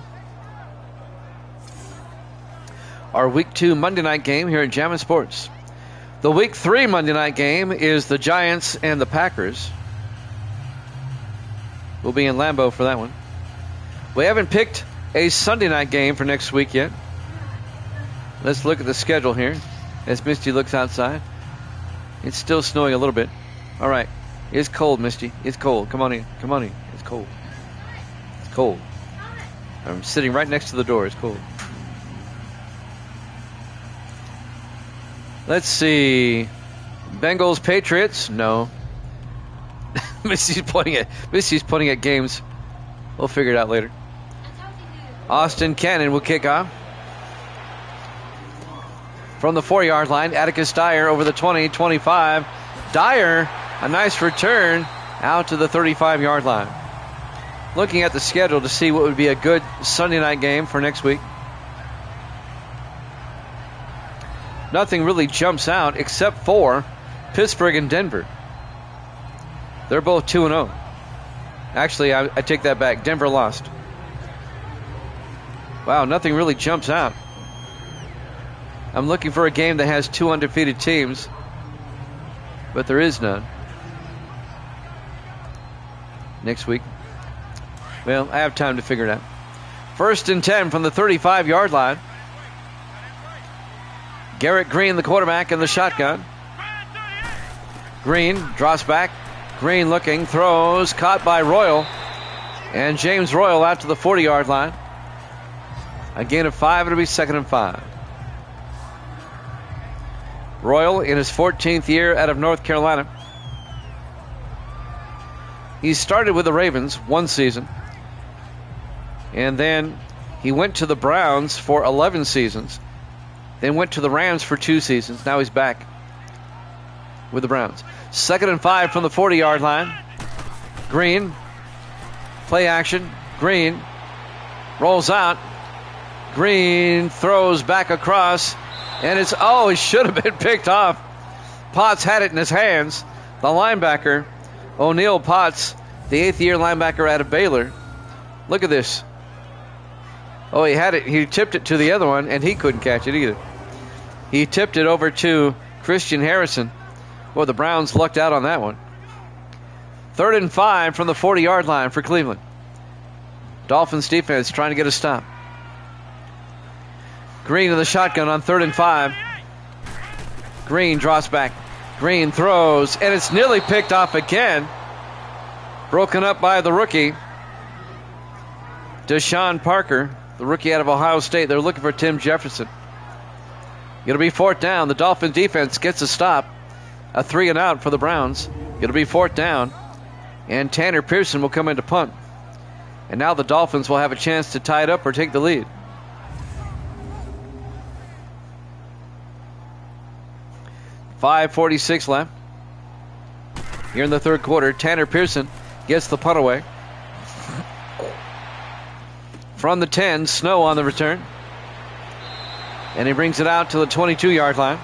Our Week 2 Monday night game here at Jammin' Sports. The Week 3 Monday night game is the Giants and the Packers. We'll be in Lambeau for that one. We haven't picked a Sunday night game for next week yet. Let's look at the schedule here as Misty looks outside. It's still snowing a little bit. All right. It's cold, Misty. It's cold. Come on in. Come on in. It's cold. It's cold. I'm sitting right next to the door. It's cold. Let's see. Bengals, Patriots? No. Misty's pointing at games. We'll figure it out later. Austin Cannon will kick off. From the 4-yard line, Atticus Dyer over the 20, 25. Dyer, a nice return out to the 35-yard line. Looking at the schedule to see what would be a good Sunday night game for next week. Nothing really jumps out except for Pittsburgh and Denver. They're both 2-0. Actually, I take that back. Denver lost. Wow, nothing really jumps out. I'm looking for a game that has 2 undefeated teams, but there is none. Next week. Well, I have time to figure it out. 1st and 10 from the 35-yard line. Garrett Green, the quarterback, in the shotgun. Green drops back. Green looking, throws, caught by Royal. And James Royal out to the 40-yard line. A gain of 5, it'll be 2nd and 5. Royal in his 14th year out of North Carolina. He started with the Ravens 1 season. And then he went to the Browns for 11 seasons. Then went to the Rams for 2 seasons. Now he's back with the Browns. 2nd and 5 from the 40-yard line. Green. Play action. Green rolls out. Green throws back across. And it should have been picked off. Potts had it in his hands. The linebacker, O'Neal Potts, the 8th-year linebacker out of Baylor. Look at this. Oh, he had it. He tipped it to the other one, and he couldn't catch it either. He tipped it over to Christian Harrison. Well, the Browns lucked out on that one. 3rd and 5 from the 40-yard line for Cleveland. Dolphins defense trying to get a stop. Green in the shotgun on 3rd and 5. Green draws back. Green throws, and it's nearly picked off again. Broken up by the rookie, Deshaun Parker, the rookie out of Ohio State. They're looking for Tim Jefferson. It'll be fourth down. The Dolphins defense gets a stop. A 3 and out for the Browns. It'll be fourth down. And Tanner Pearson will come in to punt. And now the Dolphins will have a chance to tie it up or take the lead. .5:46 left. Here in the third quarter, Tanner Pearson gets the punt away. From the 10, Snow on the return. And he brings it out to the 22-yard line.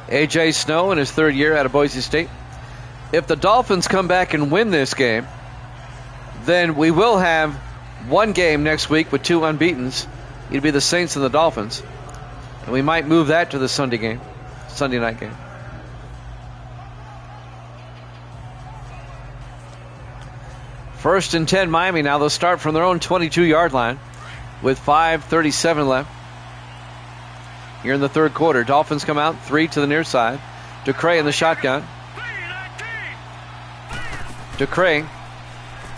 A.J. Snow in his third year out of Boise State. If the Dolphins come back and win this game, then we will have one game next week with 2 unbeatens. It'll be the Saints and the Dolphins. And we might move that to the Sunday night game. First and 10 Miami now. They'll start from their own 22-yard line with 5:37 left. Here in the third quarter, Dolphins come out 3 to the near side. DeCray in the shotgun. DeCray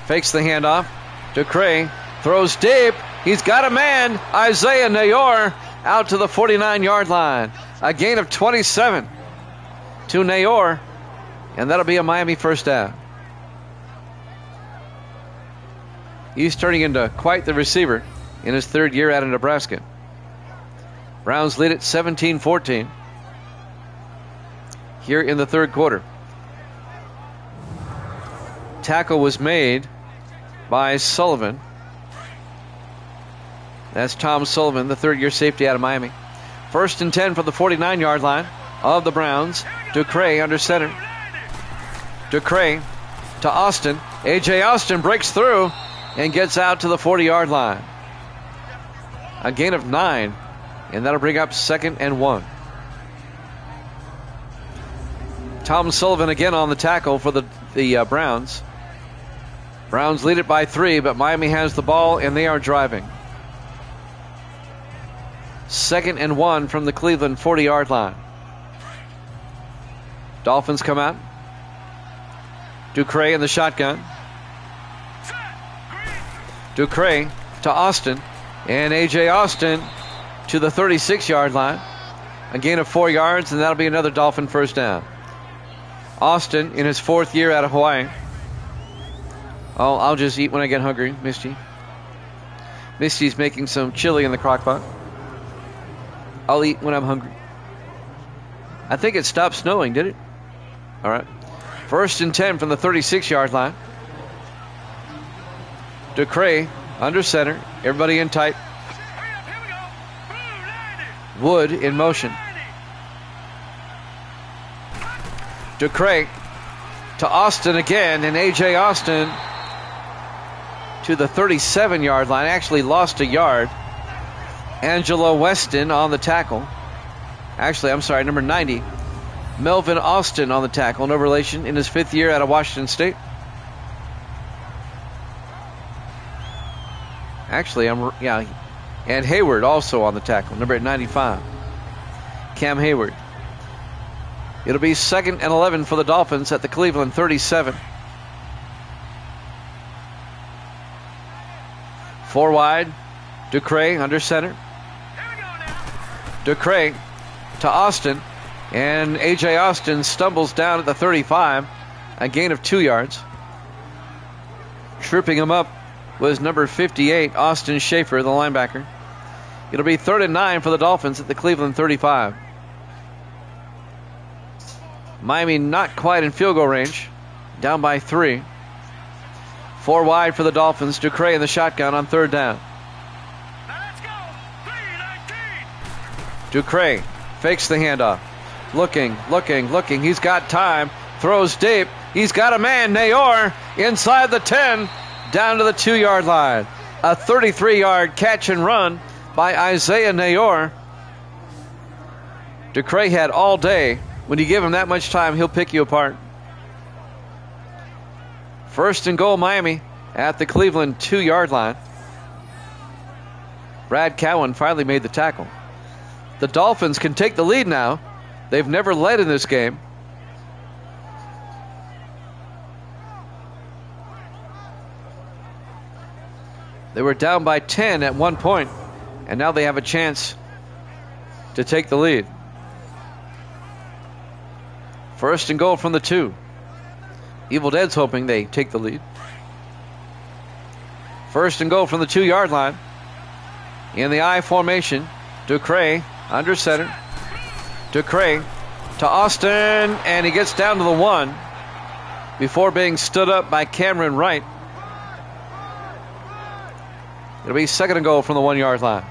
fakes the handoff. DeCray throws deep. He's got a man. Isaiah Nayor out to the 49-yard line. A gain of 27 to Nayor. And that'll be a Miami first down. He's turning into quite the receiver in his third year out of Nebraska. Browns lead it 17-14 here in the third quarter. Tackle was made by Sullivan. That's Tom Sullivan, the third-year safety out of Miami. First and 10 for the 49-yard line of the Browns. DeCray under center. DeCray to Austin. A.J. Austin breaks through and gets out to the 40-yard line. A gain of 9, and that'll bring up 2nd and 1. Tom Sullivan again on the tackle for the Browns. Browns lead it by 3, but Miami has the ball, and they are driving. 2nd and 1 from the Cleveland 40-yard line. Dolphins come out. DeCray in the shotgun. DeCray to Austin. And A.J. Austin to the 36-yard line. A gain of 4 yards, and that'll be another Dolphin first down. Austin in his 4th year out of Hawaii. Oh, I'll just eat when I get hungry, Misty. Misty's making some chili in the crock pot. I'll eat when I'm hungry. I think it stopped snowing, did it? All right. First and 10 from the 36-yard line. DeCray under center. Everybody in tight. Wood in motion. DeCray to Austin again, and A.J. Austin to the 37-yard line. Actually lost a yard. Angelo Weston on the tackle. Actually, I'm sorry, number 90. Melvin Austin on the tackle. No relation, in his 5th year out of Washington State. Actually, and Hayward also on the tackle, number 95. Cam Hayward. It'll be 2nd and 11 for the Dolphins at the Cleveland 37. 4 wide. DeCray under center. DeCray to Austin. And A.J. Austin stumbles down at the 35. A gain of 2 yards. Tripping him up was number 58, Austin Schaefer, the linebacker. It'll be 3rd and 9 for the Dolphins at the Cleveland 35. Miami not quite in field goal range. Down by 3. 4 wide for the Dolphins. DeCray in the shotgun on 3rd down. DeCray fakes the handoff. Looking. He's got time. Throws deep. He's got a man. Nayor inside the 10. Down to the 2-yard line. A 33-yard catch and run by Isaiah Nayor. DeCray had all day. When you give him that much time, he'll pick you apart. First and goal, Miami at the Cleveland 2-yard line. Brad Cowan finally made the tackle. The Dolphins can take the lead now. They've never led in this game. They were down by 10 at one point And now they have a chance to take the lead. First and goal from the 2. Evil Dead's hoping they take the lead. First and goal from the 2-yard line. In the I formation, Ducray under center. Ducray to Austin, and he gets down to the 1 before being stood up by Cameron Wright. It'll be second and goal from the 1-yard line.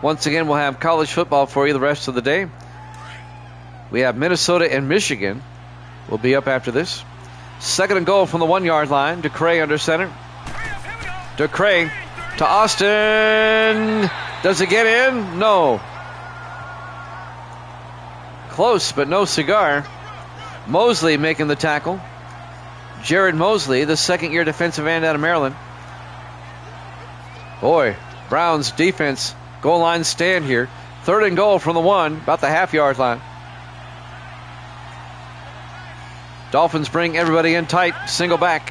Once again, we'll have college football for you the rest of the day. We have Minnesota and Michigan will be up after this. Second and goal from the 1-yard line. Ducray under center. Ducray to Austin. Does it get in? No. Close, but no cigar. Mosley making the tackle. Jared Mosley, the second-year defensive end out of Maryland. Boy, Browns defense, goal line stand here. Third and goal from the 1, about the half-yard line. Dolphins bring everybody in tight, single back.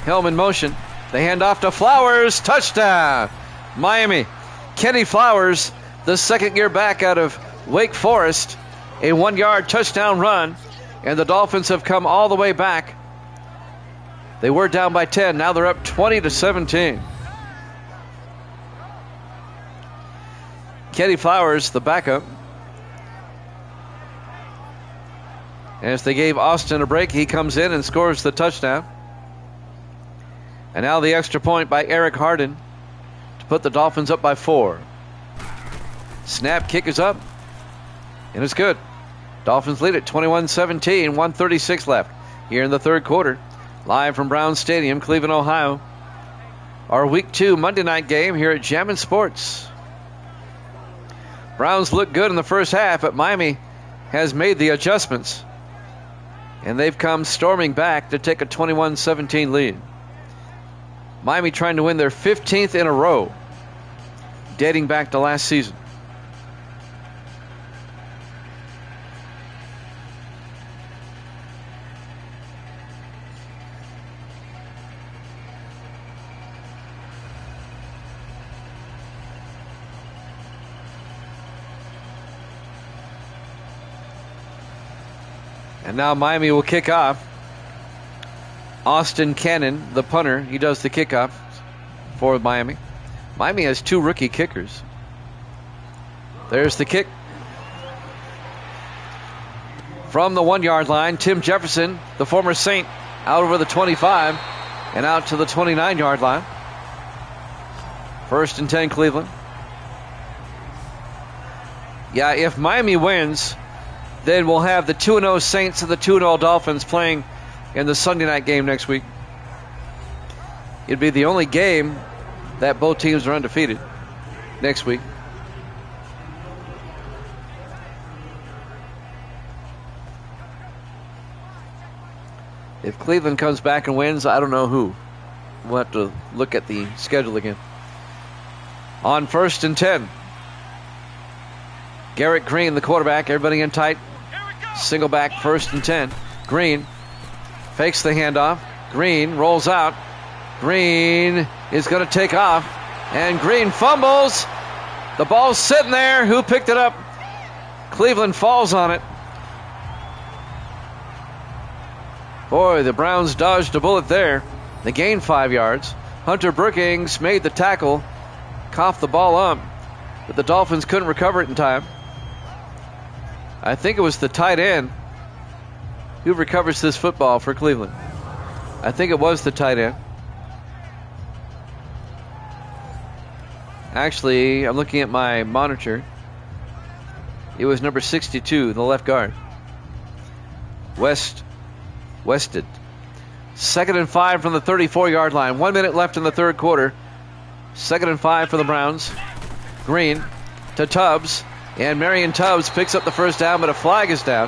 Helm in motion. They hand off to Flowers. Touchdown, Miami. Kenny Flowers, the second-year back out of Wake Forest. A 1-yard touchdown run. And the Dolphins have come all the way back. They were down by 10. Now they're up 20-17. Kenny Flowers, the backup. As they gave Austin a break, he comes in and scores the touchdown. And now the extra point by Eric Harden to put the Dolphins up by 4. Snap, kick is up, and it's good. Dolphins lead at 21-17, 1:36 left here in the third quarter. Live from Brown Stadium, Cleveland, Ohio. Our Week 2 Monday night game here at Jammin' Sports. Browns look good in the first half, but Miami has made the adjustments. And they've come storming back to take a 21-17 lead. Miami trying to win their 15th in a row, dating back to last season. And now Miami will kick off. Austin Cannon, the punter, he does the kickoff for Miami. Miami has 2 rookie kickers. There's the kick. From the 1-yard line, Tim Jefferson, the former Saint, out over the 25 and out to the 29-yard line. First and 10, Cleveland. Yeah, if Miami wins, then we'll have the 2-0 Saints and the 2-0 Dolphins playing in the Sunday night game next week. It'd be the only game that both teams are undefeated next week. If Cleveland comes back and wins, I don't know who. We'll have to look at the schedule again. On first and 10. Garrett Green, the quarterback, everybody in tight. Single back, first and 10. Green fakes the handoff. Green rolls out. Green is going to take off. And Green fumbles. The ball's sitting there. Who picked it up? Cleveland falls on it. Boy, the Browns dodged a bullet there. They gained 5 yards. Hunter Brookings made the tackle. Coughed the ball up. But the Dolphins couldn't recover it in time. I think it was the tight end who recovers this football for Cleveland. I think it was the tight end. Actually, I'm looking at my monitor. It was number 62, the left guard. Wested. Second and 5 from the 34-yard line. 1 minute left in the third quarter. Second and 5 for the Browns. Green to Tubbs. And Marion Tubbs picks up the first down, but a flag is down.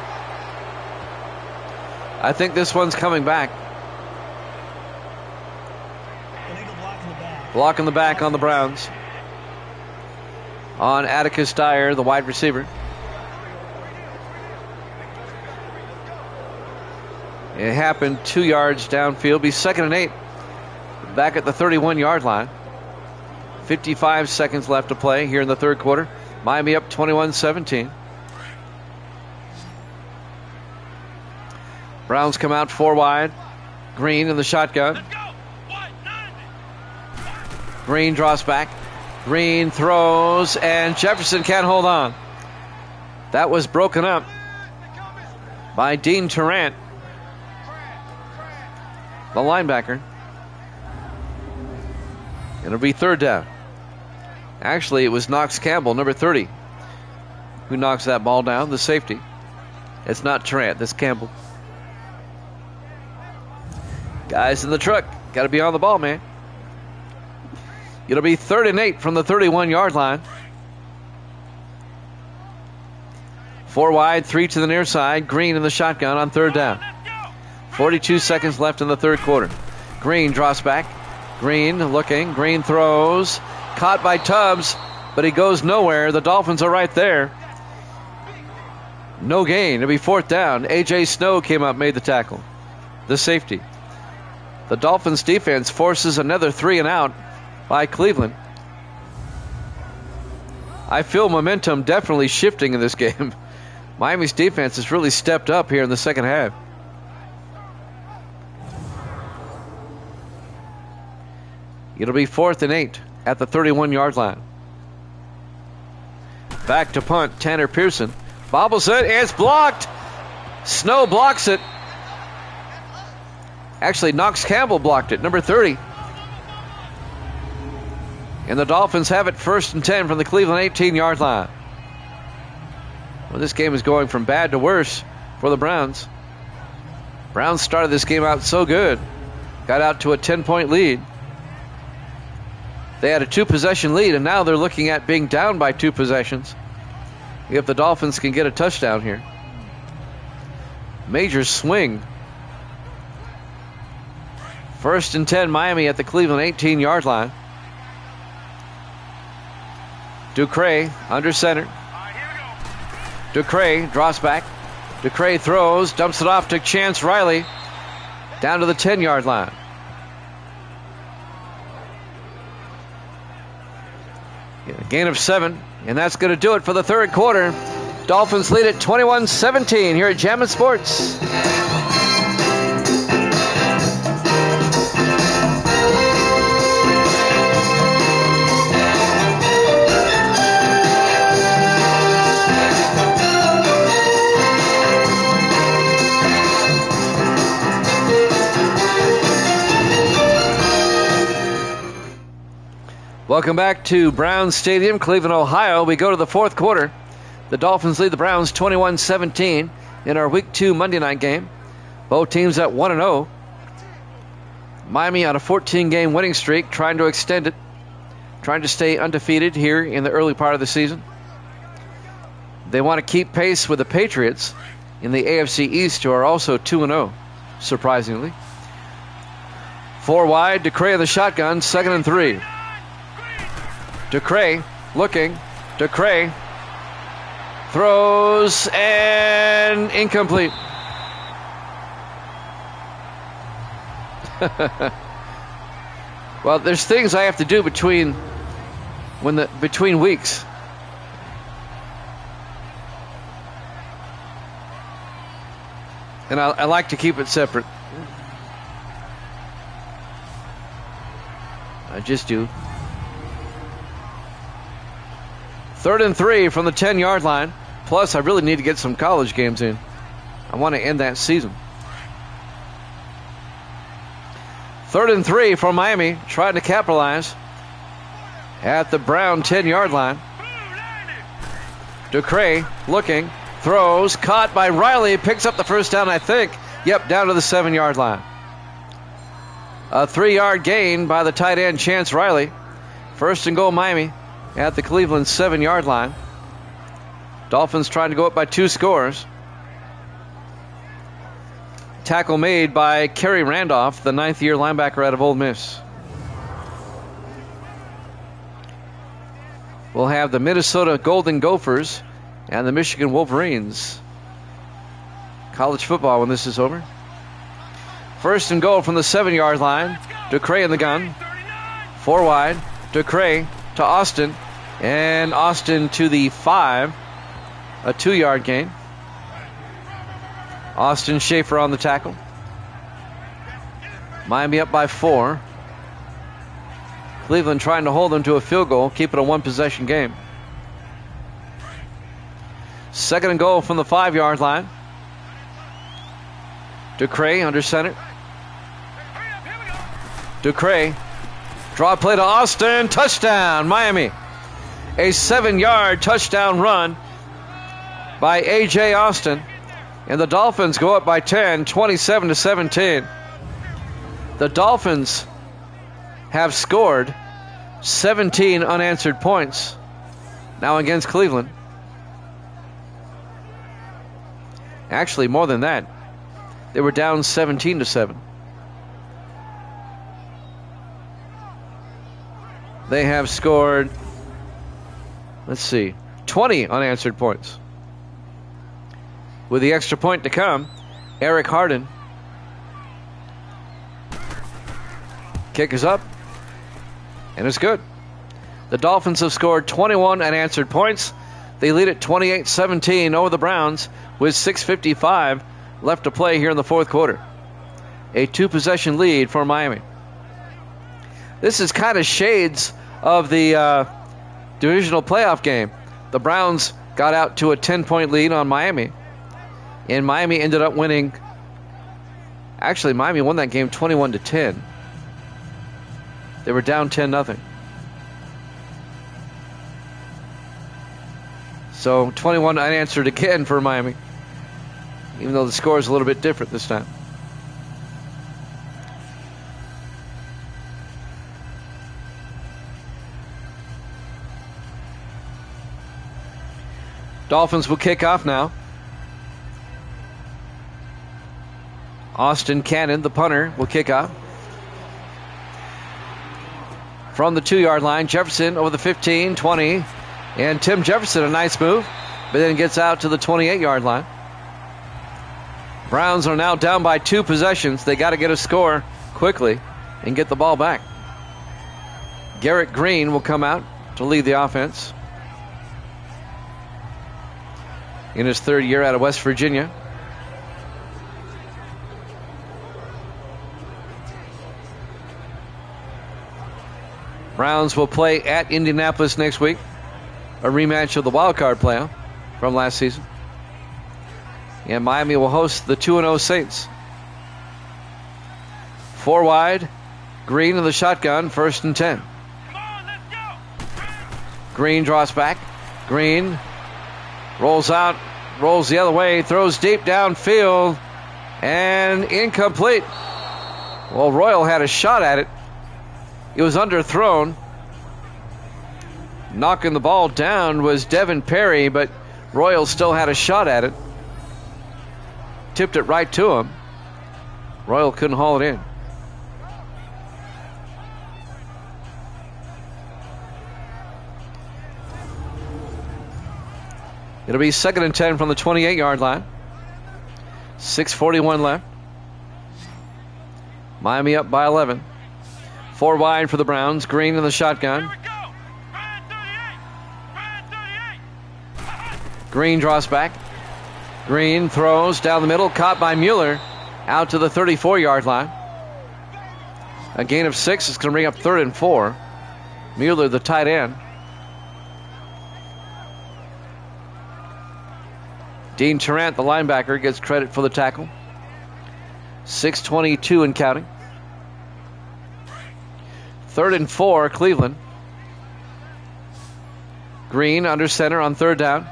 I think this one's coming back. Block in the back on the Browns. On Atticus Dyer, the wide receiver. It happened 2 yards downfield. Be second and 8 back at the 31-yard line. 55 seconds left to play here in the third quarter. Miami up 21-17. Browns come out 4 wide. Green in the shotgun. Green draws back. Green throws, and Jefferson can't hold on. That was broken up by Dean Tarrant, the linebacker. It'll be third down. Actually, it was Knox Campbell, number 30, who knocks that ball down, the safety. It's not Tarrant, that's Campbell. Guys in the truck, got to be on the ball, man. It'll be 3rd and 8 from the 31-yard line. 4 wide, 3 to the near side. Green in the shotgun on third down. 42 seconds left in the third quarter. Green drops back. Green looking. Green throws. Caught by Tubbs, but he goes nowhere. The Dolphins are right there. No gain. It'll be 4th down. A.J. Snow came up, made the tackle. The safety. The Dolphins defense forces another 3 and out by Cleveland. I feel momentum definitely shifting in this game. Miami's defense has really stepped up here in the second half. It'll be 4th and 8 at the 31-yard line. Back to punt, Tanner Pearson. Bobbles it, it's blocked. Snow blocks it. Actually, Knox Campbell blocked it, number 30. And the Dolphins have it 1st and 10 from the Cleveland 18-yard line. Well, this game is going from bad to worse for the Browns. Browns started this game out so good. Got out to a 10-point lead. They had a 2-possession lead, and now they're looking at being down by 2 possessions. If the Dolphins can get a touchdown here. Major swing. 1st and 10, Miami at the Cleveland 18-yard line. Ducre under center. Ducre draws back. Ducre throws, dumps it off to Chance Riley. Down to the 10-yard line. A gain of 7, and that's going to do it for the third quarter. Dolphins lead at 21-17 here at Jammin' Sports. Welcome back to Browns Stadium, Cleveland, Ohio. We go to the fourth quarter. The Dolphins lead the Browns 21-17 in our Week 2 Monday night game. Both teams at 1-0. Miami on a 14-game winning streak, trying to extend it, trying to stay undefeated here in the early part of the season. They want to keep pace with the Patriots in the AFC East, who are also 2-0, surprisingly. 4 wide, Ducre in the shotgun, 2nd and 3. Ducre looking. Ducre throws and incomplete. Well, there's things I have to do between weeks. And I like to keep it separate. I just do. 3rd and 3 from the 10-yard line. Plus, I really need to get some college games in. I want to end that season. 3rd and 3 from Miami, trying to capitalize at the Brown 10-yard line. Ducre looking, throws, caught by Riley, picks up the first down, I think. Yep, down to the 7-yard line. A 3-yard gain by the tight end, Chance Riley. 1st and goal, Miami at the Cleveland 7-yard line. Dolphins trying to go up by 2 scores. Tackle made by Kerry Randolph, the 9th-year linebacker out of Ole Miss. We'll have the Minnesota Golden Gophers and the Michigan Wolverines. College football when this is over. First and goal from the 7-yard line. Ducray in the gun. 4 wide. Ducray to Austin. And Austin to the 5. A 2-yard gain. Austin Schaefer on the tackle. Miami up by 4. Cleveland trying to hold them to a field goal, keep it a 1-possession game. Second and goal from the 5-yard line. Ducray under center. Ducray. Draw play to Austin. Touchdown, Miami. A 7-yard touchdown run by A.J. Austin. And the Dolphins go up by 10, 27-17. The Dolphins have scored 17 unanswered points now against Cleveland. Actually, more than that. They were down 17-7. They have scored, 20 unanswered points. With the extra point to come, Eric Harden. Kick is up, and it's good. The Dolphins have scored 21 unanswered points. They lead at 28-17 over the Browns with 6:55 left to play here in the fourth quarter. A 2-possession lead for Miami. This is kind of shades of the divisional playoff game. The Browns got out to a 10-point lead on Miami, and Miami ended up winning. Actually, Miami won that game 21-10. They were down 10-0. So 21 unanswered again for Miami, even though the score is a little bit different this time. Dolphins will kick off now. Austin Cannon, the punter, will kick off. From the 2-yard line, Jefferson over the 15, 20. And Tim Jefferson, a nice move, but then gets out to the 28-yard line. Browns are now down by 2 possessions. They got to get a score quickly and get the ball back. Garrett Green will come out to lead the offense. In his 3rd year out of West Virginia. Browns will play at Indianapolis next week. A rematch of the wild card playoff from last season. And Miami will host the 2-0 Saints. 4 wide. Green in the shotgun. 1st and 10. Green draws back. Green rolls out. Rolls the other way. Throws deep downfield. And incomplete. Well, Royal had a shot at it. It was underthrown. Knocking the ball down was Devin Perry, but Royal still had a shot at it. Tipped it right to him. Royal couldn't haul it in. It'll be 2nd and 10 from the 28-yard line. 6:41 left. Miami up by 11. 4 wide for the Browns. Green in the shotgun. Green draws back. Green throws down the middle. Caught by Mueller. Out to the 34-yard line. A gain of 6 is going to bring up 3rd and 4. Mueller, the tight end. Dean Tarrant, the linebacker, gets credit for the tackle. 6:22 and counting. 3rd and 4, Cleveland. Green under center on 3rd down.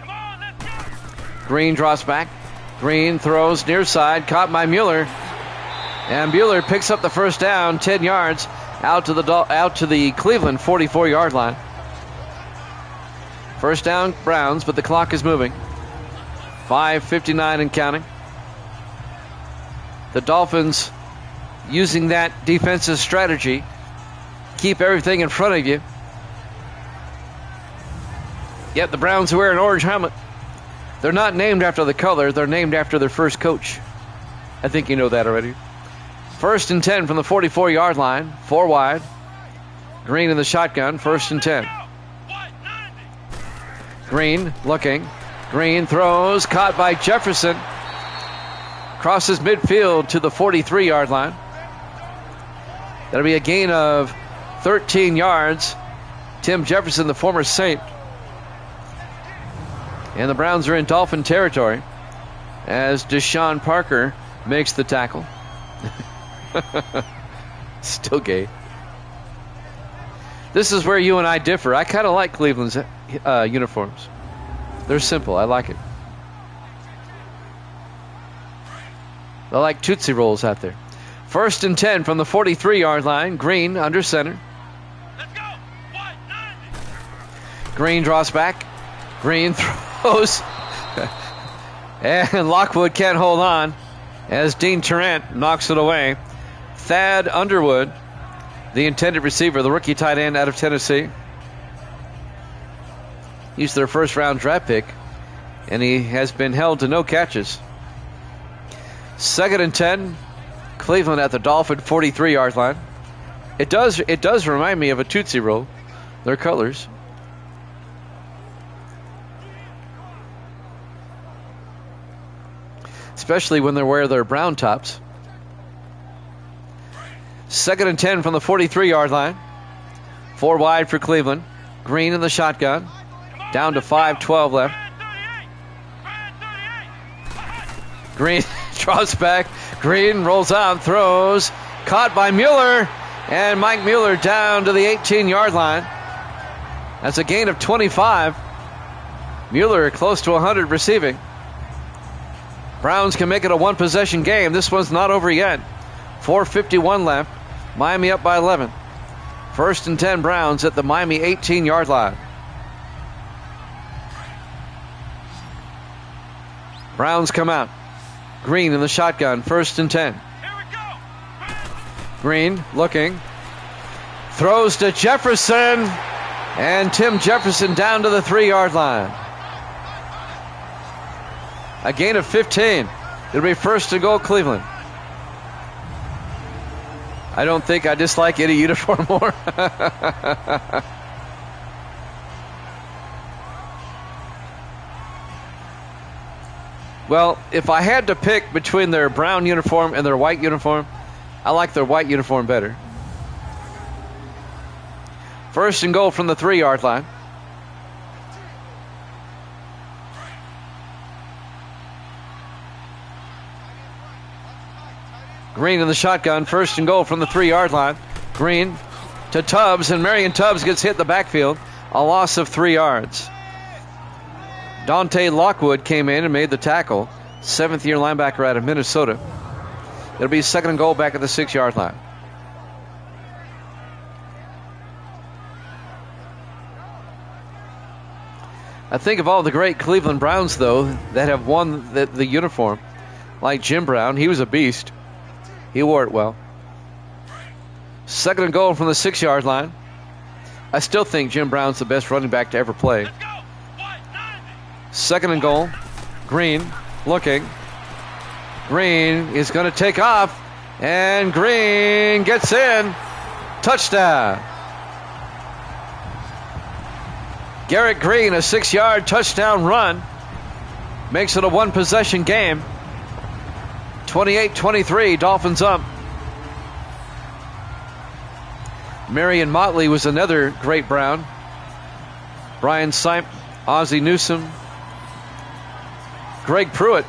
Green draws back. Green throws near side, caught by Mueller. And Mueller picks up the 1st down, 10 yards, out to the Cleveland 44-yard line. 1st down, Browns, but the clock is moving. 5:59 and counting. The Dolphins using that defensive strategy. Keep everything in front of you. Yet the Browns wear an orange helmet. They're not named after the color. They're named after their first coach. I think you know that already. First and 10 from the 44-yard line. 4 wide. Green in the shotgun. First and 10. Green looking. Green throws. Caught by Jefferson. Crosses midfield to the 43-yard line. That'll be a gain of 13 yards. Tim Jefferson, the former Saint. And the Browns are in Dolphin territory as Deshaun Parker makes the tackle. Still gay. This is where you and I differ. I kind of like Cleveland's uniforms. They're simple. I like it. I like Tootsie Rolls out there. First and 10 from the 43-yard line. Green under center. Let's go. Green draws back. Green throws. And Lockwood can't hold on as Dean Tarrant knocks it away. Thad Underwood, the intended receiver, the rookie tight end out of Tennessee. He's their first-round draft pick, and he has been held to no catches. Second and 10, Cleveland at the Dolphin 43-yard line. It does remind me of a Tootsie Roll, their colors. Especially when they wear their brown tops. Second and 10 from the 43-yard line. 4 wide for Cleveland. Green in the shotgun. Down to 5:12 left. Green draws back. Green rolls out, throws. Caught by Mueller. And Mike Mueller down to the 18-yard line. That's a gain of 25. Mueller close to 100 receiving. Browns can make it a one-possession game. This one's not over yet. 4:51 left. Miami up by 11. First and 10 Browns at the Miami 18-yard line. Browns come out. Green in the shotgun. First and 10. Green looking. Throws to Jefferson. And Tim Jefferson down to the 3-yard line. A gain of 15. It'll be first to goal Cleveland. I don't think I dislike any uniform more. Well, if I had to pick between their brown uniform and their white uniform, I like their white uniform better. First and goal from the 3-yard line. Green in the shotgun. First and goal from the 3-yard line. Green to Tubbs, and Marion Tubbs gets hit in the backfield. A loss of 3 yards. Dante Lockwood came in and made the tackle. 7th-year linebacker out of Minnesota. It'll be second and goal back at the 6-yard line. I think of all the great Cleveland Browns, though, that have won the uniform, like Jim Brown. He was a beast. He wore it well. Second and goal from the 6-yard line. I still think Jim Brown's the best running back to ever play. Second and goal. Green looking. Green is going to take off. And Green gets in. Touchdown. Garrett Green, a 6-yard touchdown run. Makes it a one-possession game. 28-23, Dolphins up. Marion Motley was another great Brown. Brian Simp, Ozzie Newsome, Greg Pruitt.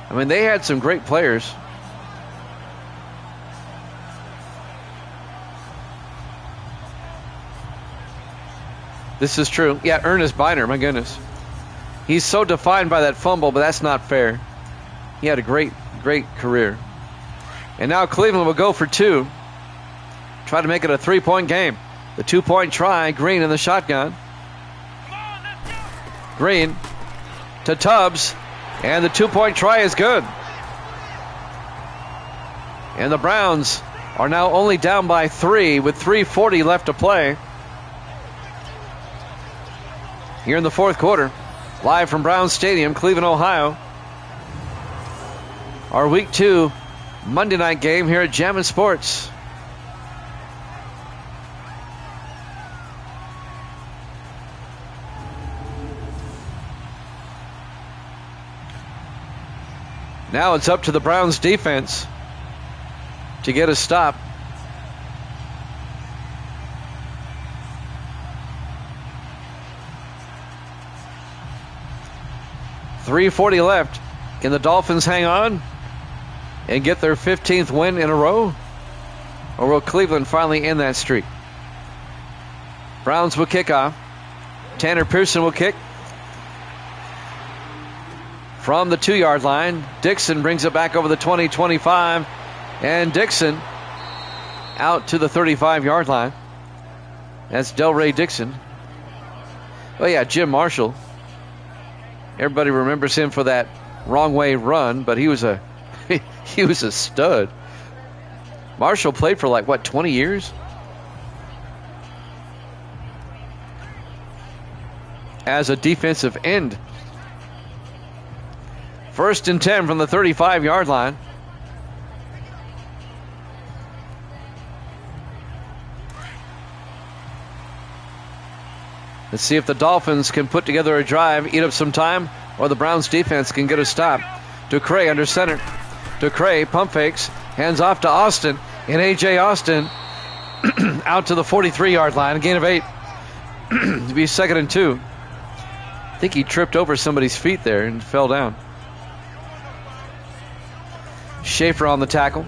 I mean, they had some great players. This is true. Yeah, Ernest Biner, my goodness. He's so defined by that fumble, but that's not fair. He had a great career. And now Cleveland will go for 2. Try to make it a 3-point game. The 2-point try, Green in the shotgun. Green to Tubbs, and the 2-point try is good. And the Browns are now only down by 3 with 3:40 left to play. Here in the fourth quarter, live from Brown Stadium, Cleveland, Ohio. our Week 2 Monday night game here at Jammin' Sports. Now it's up to the Browns defense to get a stop. .340 left. Can the Dolphins hang on and get their 15th win in a row? Or will Cleveland finally end that streak? Browns will kick off. Tanner Pearson will kick. From the 2-yard line, Dixon brings it back over the 20-25. And Dixon out to the 35-yard line. That's Delray Dixon. Oh yeah, Jim Marshall. Everybody remembers him for that wrong way run, but he was a stud. Marshall played for 20 years? As a defensive end. 1st and 10 from the 35-yard line. Let's see if the Dolphins can put together a drive, eat up some time, or the Browns defense can get a stop. Ducre under center. Ducre pump fakes, hands off to Austin, and A.J. Austin out to the 43-yard line, a gain of 8. To be 2nd and 2. I think he tripped over somebody's feet there and fell down. Schaefer on the tackle.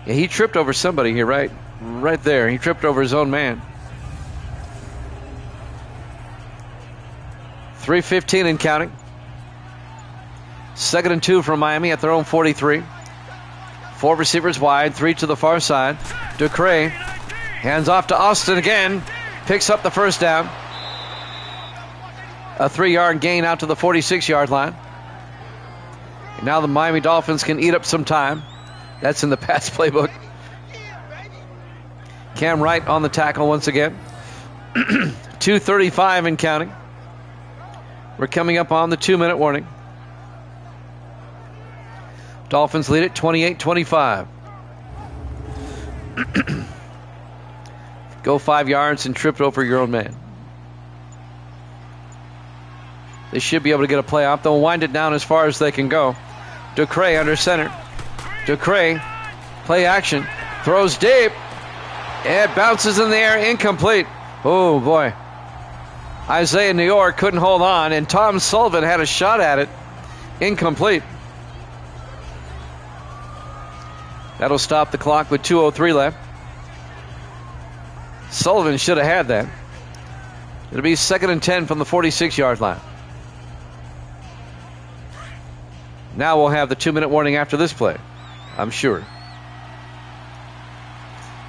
Yeah, he tripped over somebody here, right there. He tripped over his own man. 3:15 and counting. 2nd and 2 from Miami at their own 43. 4 receivers wide, 3 to the far side. Ducre hands off to Austin again. Picks up the first down. A 3-yard gain out to the 46-yard line. And now the Miami Dolphins can eat up some time. That's in the Pats playbook. Cam Wright on the tackle once again. 2:35 and counting. We're coming up on the 2-minute warning. Dolphins lead it 28-25. Go 5 yards and tripped over your own man. They should be able to get a play off. They'll wind it down as far as they can go. Ducre under center. Ducre, play action, throws deep. It bounces in the air, incomplete. Oh boy. Isaiah New York couldn't hold on, and Tom Sullivan had a shot at it. Incomplete. That'll stop the clock with 2:03 left. Sullivan should have had that. It'll be 2nd and 10 from the 46-yard line. Now we'll have the 2-minute warning after this play, I'm sure.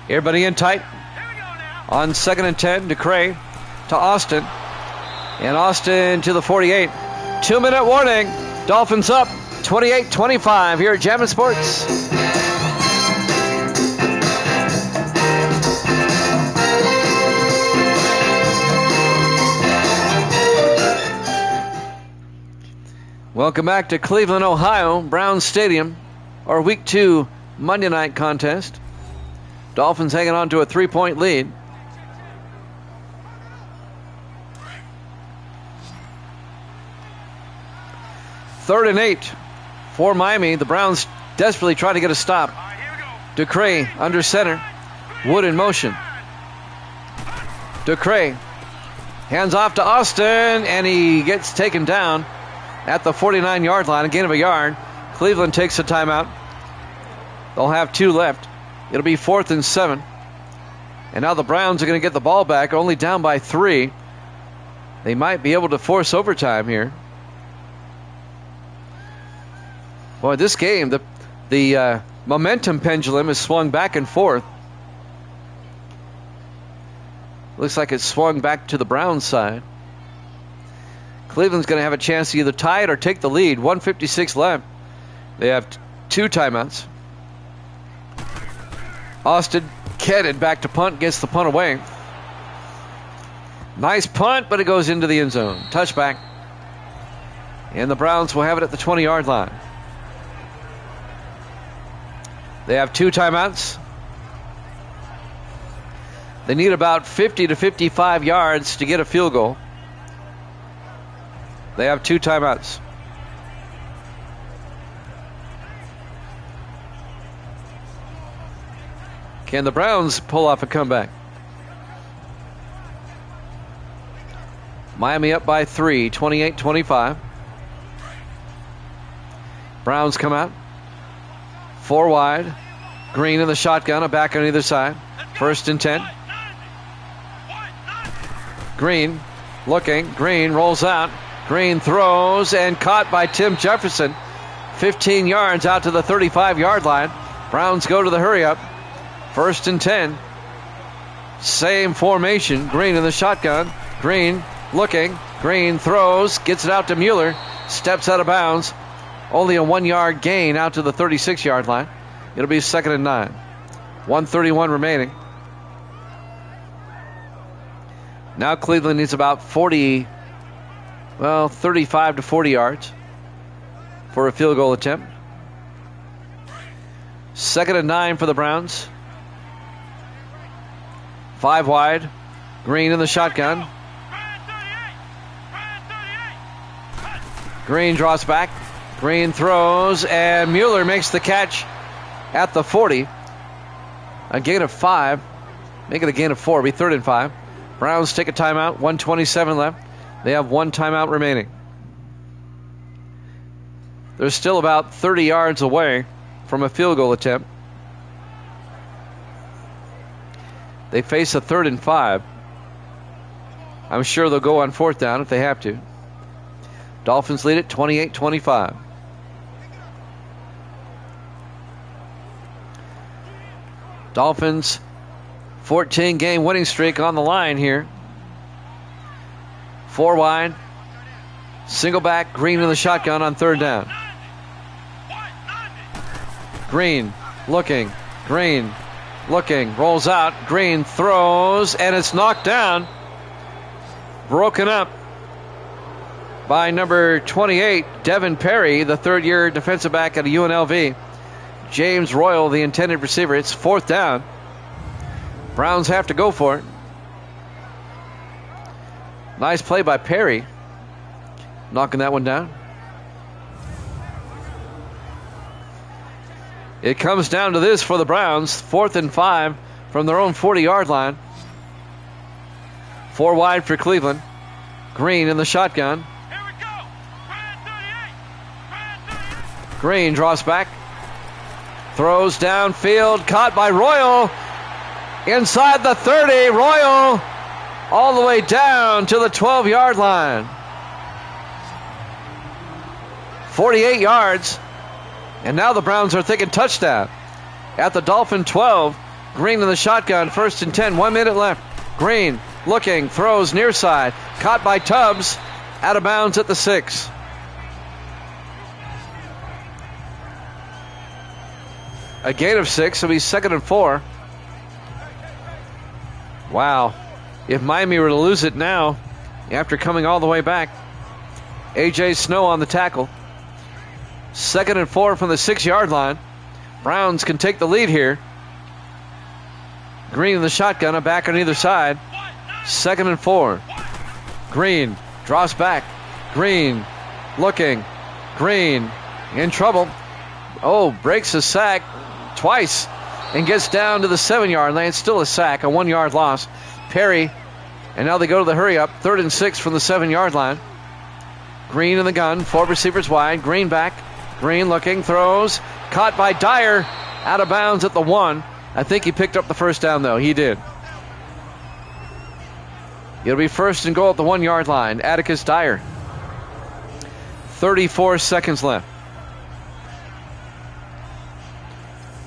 Everybody in tight. On 2nd and 10, Ducre to Austin. And Austin to the 48. 2-minute warning. Dolphins up 28-25 here at Jammin' Sports. Welcome back to Cleveland, Ohio, Browns Stadium, our Week 2 Monday night contest. Dolphins hanging on to a 3-point lead. Third and 8 for Miami. The Browns desperately trying to get a stop. Ducre under center. Wood in motion. Ducre hands off to Austin, and he gets taken down at the 49-yard line, a gain of a yard. Cleveland takes a timeout. They'll have 2 left. It'll be 4th and 7. And now the Browns are going to get the ball back, only down by 3. They might be able to force overtime here. Boy, this game, the momentum pendulum is swung back and forth. Looks like it's swung back to the Browns side. Cleveland's going to have a chance to either tie it or take the lead. 1:56 left. They have 2 timeouts. Austin headed back to punt, gets the punt away. Nice punt, but it goes into the end zone. Touchback. And the Browns will have it at the 20-yard line. They have 2 timeouts. They need about 50 to 55 yards to get a field goal. They have 2 timeouts. Can the Browns pull off a comeback? Miami up by 3, 28-25. Browns come out. 4 wide. Green in the shotgun, a back on either side. 1st and 10. Green looking. Green rolls out. Green throws and caught by Tim Jefferson. 15 yards out to the 35-yard line. Browns go to the hurry up. 1st and 10. Same formation. Green in the shotgun. Green looking. Green throws. Gets it out to Mueller. Steps out of bounds. Only a 1-yard gain out to the 36-yard line. It'll be 2nd and 9. 1:31 remaining. Now Cleveland needs about 35 to 40 yards for a field goal attempt. 2nd and 9 for the Browns. 5 wide. Green in the shotgun. Green draws back. Green throws, and Mueller makes the catch at the 40. A gain of 5. Make it a gain of 4. It'll be 3rd and 5. Browns take a timeout. 1:27 left. They have 1 timeout remaining. They're still about 30 yards away from a field goal attempt. They face a 3rd and 5. I'm sure they'll go on 4th down if they have to. Dolphins lead it 28-25. Dolphins 14-game winning streak on the line here. 4 wide. Single back. Green in the shotgun on 3rd down. Green looking. Green looking. Rolls out. Green throws, and it's knocked down. Broken up by number 28, Devin Perry, the 3rd-year defensive back at UNLV. James Royal, the intended receiver. It's 4th down. Browns have to go for it. Nice play by Perry, knocking that one down. It comes down to this for the Browns. 4th and 5 from their own 40-yard line. 4 wide for Cleveland. Green in the shotgun. Green draws back. Throws downfield. Caught by Royal. Inside the 30. Royal all the way down to the 12-yard line. 48 yards. And now the Browns are thinking touchdown. At the Dolphin 12. Green in the shotgun. 1st and 10. 1 minute left. Green looking. Throws near side. Caught by Tubbs. Out of bounds at the 6. A gain of 6. It'll be 2nd and 4. Wow. If Miami were to lose it now, after coming all the way back, A.J. Snow on the tackle. 2nd and 4 from the 6-yard line. Browns can take the lead here. Green in the shotgun, a back on either side. 2nd and 4. Green draws back. Green looking. Green in trouble. Oh, breaks a sack twice and gets down to the 7-yard line. Still a sack, a 1-yard loss. Perry, and now they go to the hurry up. 3rd and 6 from the 7-yard line. Green in the gun, 4 receivers wide. Green back. Green looking, throws. Caught by Dyer. Out of bounds at the 1. I think he picked up the 1st down, though. He did. It'll be 1st and goal at the 1-yard line. Atticus Dyer. 34 seconds left.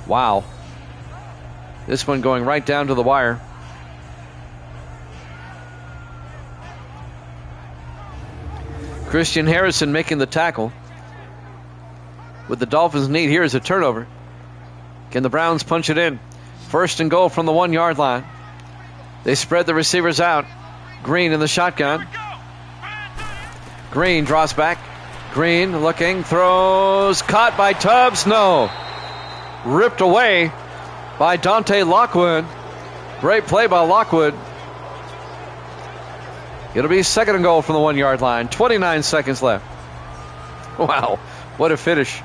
Wow. This one going right down to the wire. Christian Harrison making the tackle. With the Dolphins' need here is a turnover. Can the Browns punch it in? 1st and goal from the 1-yard line. They spread the receivers out. Green in the shotgun. Green draws back. Green looking, throws, caught by Tubbs. No. ripped away by Dante Lockwood. Great play by Lockwood. It'll be second and goal from the 1 yard line. 29 seconds left. Wow, what a finish.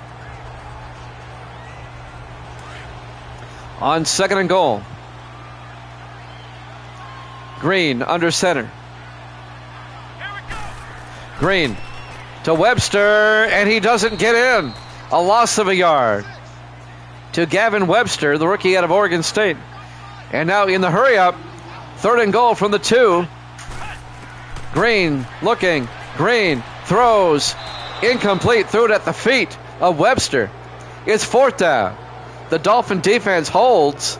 On second and goal. Green under center. Green to Webster, and he doesn't get in. A loss of a yard to Gavin Webster, the rookie out of Oregon State. And now in the hurry up, third and goal from the 2. Green looking. Green throws. Incomplete. Threw it at the feet of Webster. It's fourth down. The Dolphin defense holds,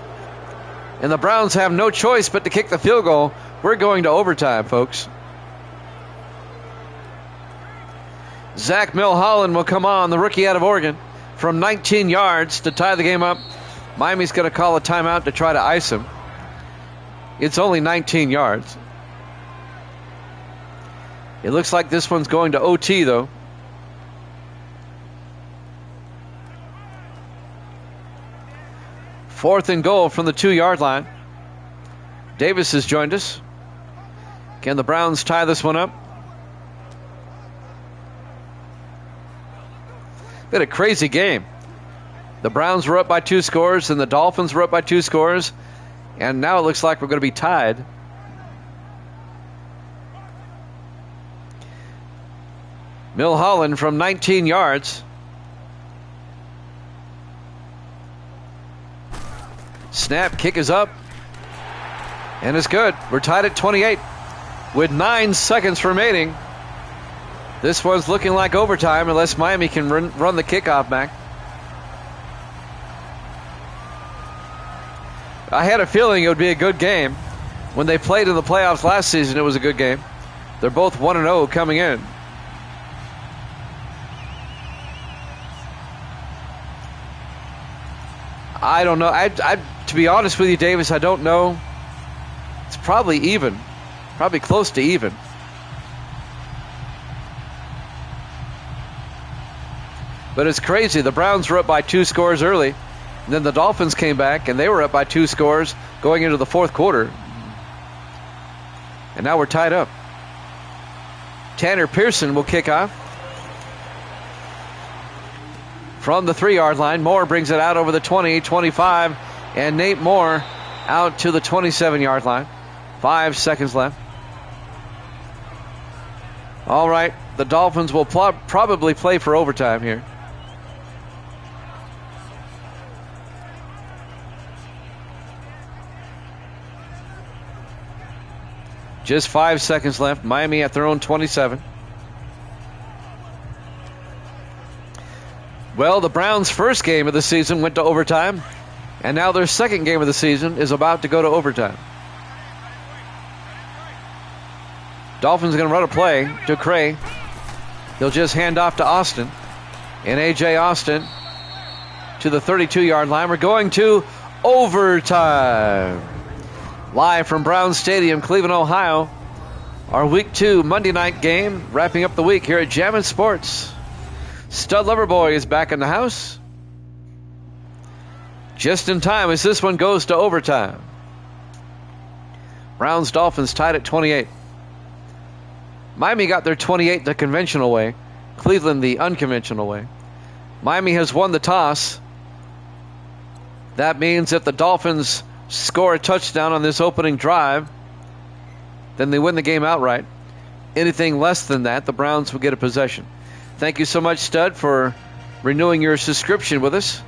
and the Browns have no choice but to kick the field goal. We're going to overtime, folks. Zach Milholland will come on, the rookie out of Oregon, from 19 yards to tie the game up. Miami's going to call a timeout to try to ice him. It's only 19 yards. It looks like this one's going to OT, though. Fourth and goal from the 2 yard line. Davis has joined us. Can the Browns tie this one up? Been a crazy game. The Browns were up by 2 scores, and the Dolphins were up by 2 scores, and now it looks like we're going to be tied. Milholland from 19 yards. Snap, kick is up, and it's good. We're tied at 28 with 9 seconds remaining. This one's looking like overtime unless Miami can run the kickoff back. I had a feeling it would be a good game. When they played in the playoffs last season, it was a good game. They're both 1-0 coming in. I don't know. To be honest with you, Davis, I don't know. It's probably even. Probably close to even. But it's crazy. The Browns were up by 2 scores early. And then the Dolphins came back, and they were up by 2 scores going into the fourth quarter. And now we're tied up. Tanner Pearson will kick off. From the 3 yard line, Moore brings it out over the 20, 25, and Nate Moore out to the 27 yard line. 5 seconds left. All right, the Dolphins will probably play for overtime here. Just 5 seconds left. Miami at their own 27. Well, the Browns' first game of the season went to overtime, and now their second game of the season is about to go to overtime. Dolphins are going to run a play. Ducray. He'll just hand off to Austin. And A.J. Austin to the 32 yard line. We're going to overtime. Live from Brown Stadium, Cleveland, Ohio. Our Week 2 Monday night game, wrapping up the week here at Jammin' Sports. Stud Lover Boy is back in the house. Just in time as this one goes to overtime. Browns Dolphins tied at 28. Miami got their 28 the conventional way. Cleveland the unconventional way. Miami has won the toss. That means if the Dolphins score a touchdown on this opening drive, then they win the game outright. Anything less than that, the Browns will get a possession. Thank you so much, Stud, for renewing your subscription with us.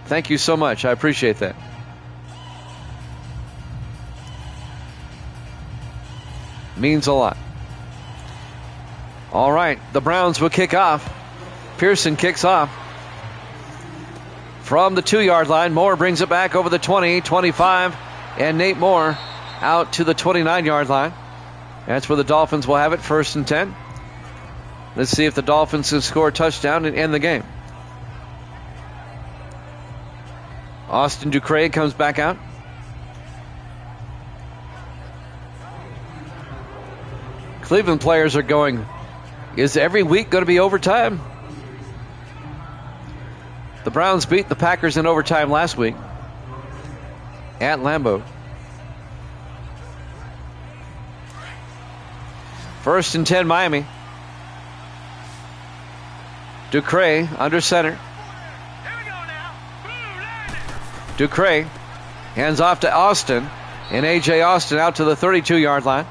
Thank you so much. I appreciate that. Means a lot. All right, the Browns will kick off. Pearson kicks off. From the 2 yard line, Moore brings it back over the 20, 25, and Nate Moore out to the 29 yard line. That's where the Dolphins will have it, 1st and 10. Let's see if the Dolphins can score a touchdown and end the game. Austin Ducray comes back out. Cleveland players are going, is every week going to be overtime? The Browns beat the Packers in overtime last week at Lambeau. 1st and 10, Miami. Ducre under center. Ducre hands off to Austin, and A.J. Austin out to the 32-yard line.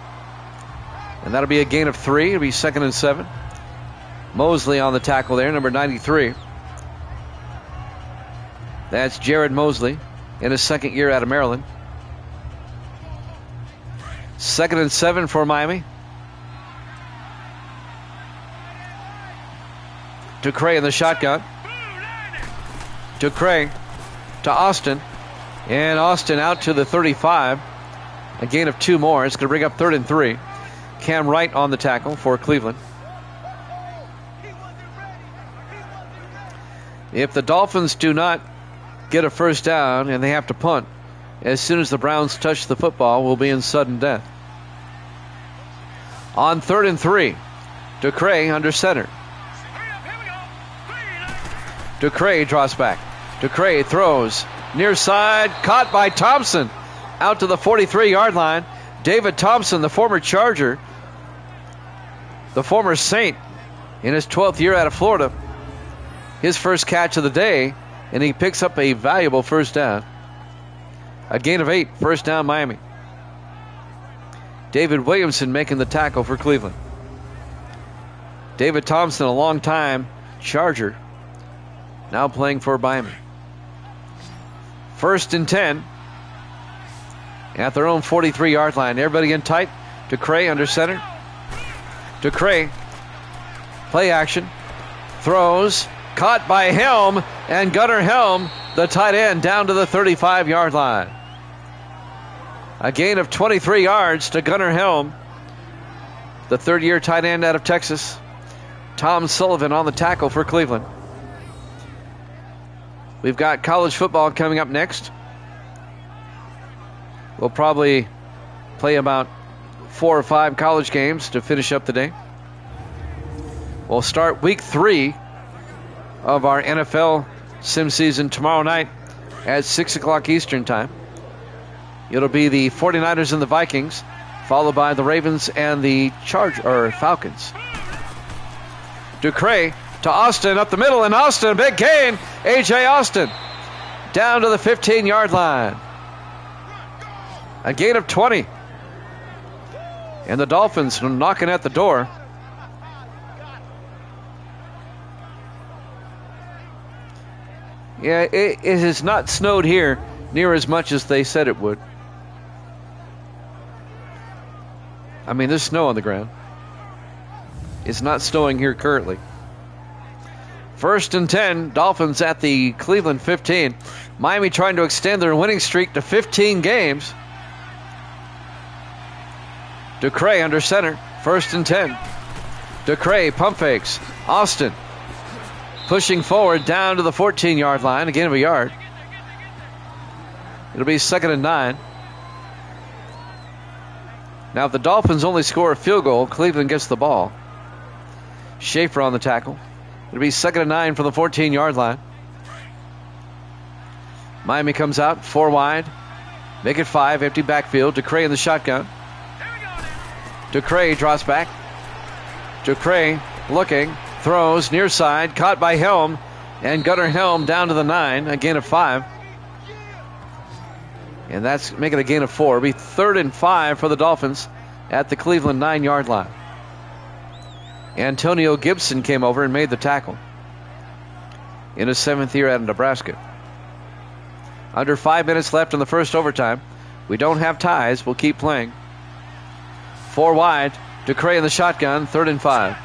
And that'll be a gain of 3. It'll be 2nd and 7. Mosley on the tackle there, number 93. That's Jared Mosley in his 2nd year out of Maryland. 2nd and 7 for Miami. Ducre in the shotgun. Ducre to Austin. And Austin out to the 35. A gain of 2 more. It's going to bring up 3rd and 3. Cam Wright on the tackle for Cleveland. If the Dolphins do not get a first down and they have to punt, as soon as the Browns touch the football, we'll be in sudden death. On 3rd and 3, Ducre under center. Ducre draws back. Ducre throws near side, caught by Thompson out to the 43-yard line. David Thompson, the former Charger, the former Saint in his 12th year out of Florida, his first catch of the day, and he picks up a valuable first down. A gain of 8, first down Miami. David Williamson making the tackle for Cleveland. David Thompson, a long-time Charger, now playing for Miami. 1st and 10 at their own 43-yard line. Everybody in tight. Ducre under center. Ducre, play action, throws, caught by Helm, and Gunnar Helm, the tight end, down to the 35-yard line. A gain of 23 yards to Gunnar Helm, the 3rd-year tight end out of Texas. Tom Sullivan on the tackle for Cleveland. We've got college football coming up next. We'll probably play about 4 or 5 college games to finish up the day. We'll start week 3 of our NFL sim season tomorrow night at 6 o'clock Eastern time. It'll be the 49ers and the Vikings, followed by the Ravens and the Falcons. Ducre to Austin up the middle, and Austin, big gain. A.J. Austin down to the 15-yard line. A gain of 20. And the Dolphins knocking at the door. Yeah, it has not snowed here near as much as they said it would. I mean, there's snow on the ground. It's not snowing here currently. 1st and 10, Dolphins at the Cleveland 15. Miami trying to extend their winning streak to 15 games. Ducre under center, 1st and 10. Ducre pump fakes. Austin pushing forward down to the 14-yard line, a gain of a yard. It'll be 2nd and 9. Now, if the Dolphins only score a field goal, Cleveland gets the ball. Schaefer on the tackle. It'll be 2nd and 9 from the 14-yard line. Miami comes out, 4 wide. Make it 5, empty backfield. Ducre in the shotgun. Ducre draws back. Ducre looking, throws near side, caught by Helm, and Gunnar Helm down to the 9, a gain of 5. And that's making a gain of 4. It'll be 3rd and 5 for the Dolphins at the Cleveland 9-yard line. Antonio Gibson came over and made the tackle in his 7th year out of Nebraska. Under 5 minutes left in the first overtime. We don't have ties. We'll keep playing. 4 wide. Ducre in the shotgun. 3rd and 5.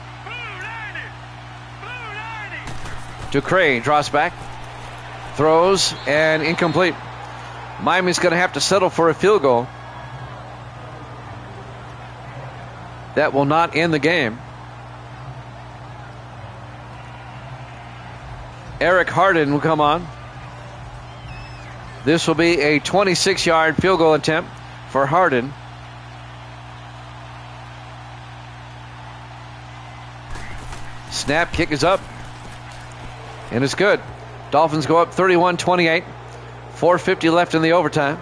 Ducre draws back. Throws and incomplete. Miami's going to have to settle for a field goal. That will not end the game. Eric Harden will come on. This will be a 26-yard field goal attempt for Harden. Snap, kick is up. And it's good. Dolphins go up 31-28. 4:50 left in the overtime.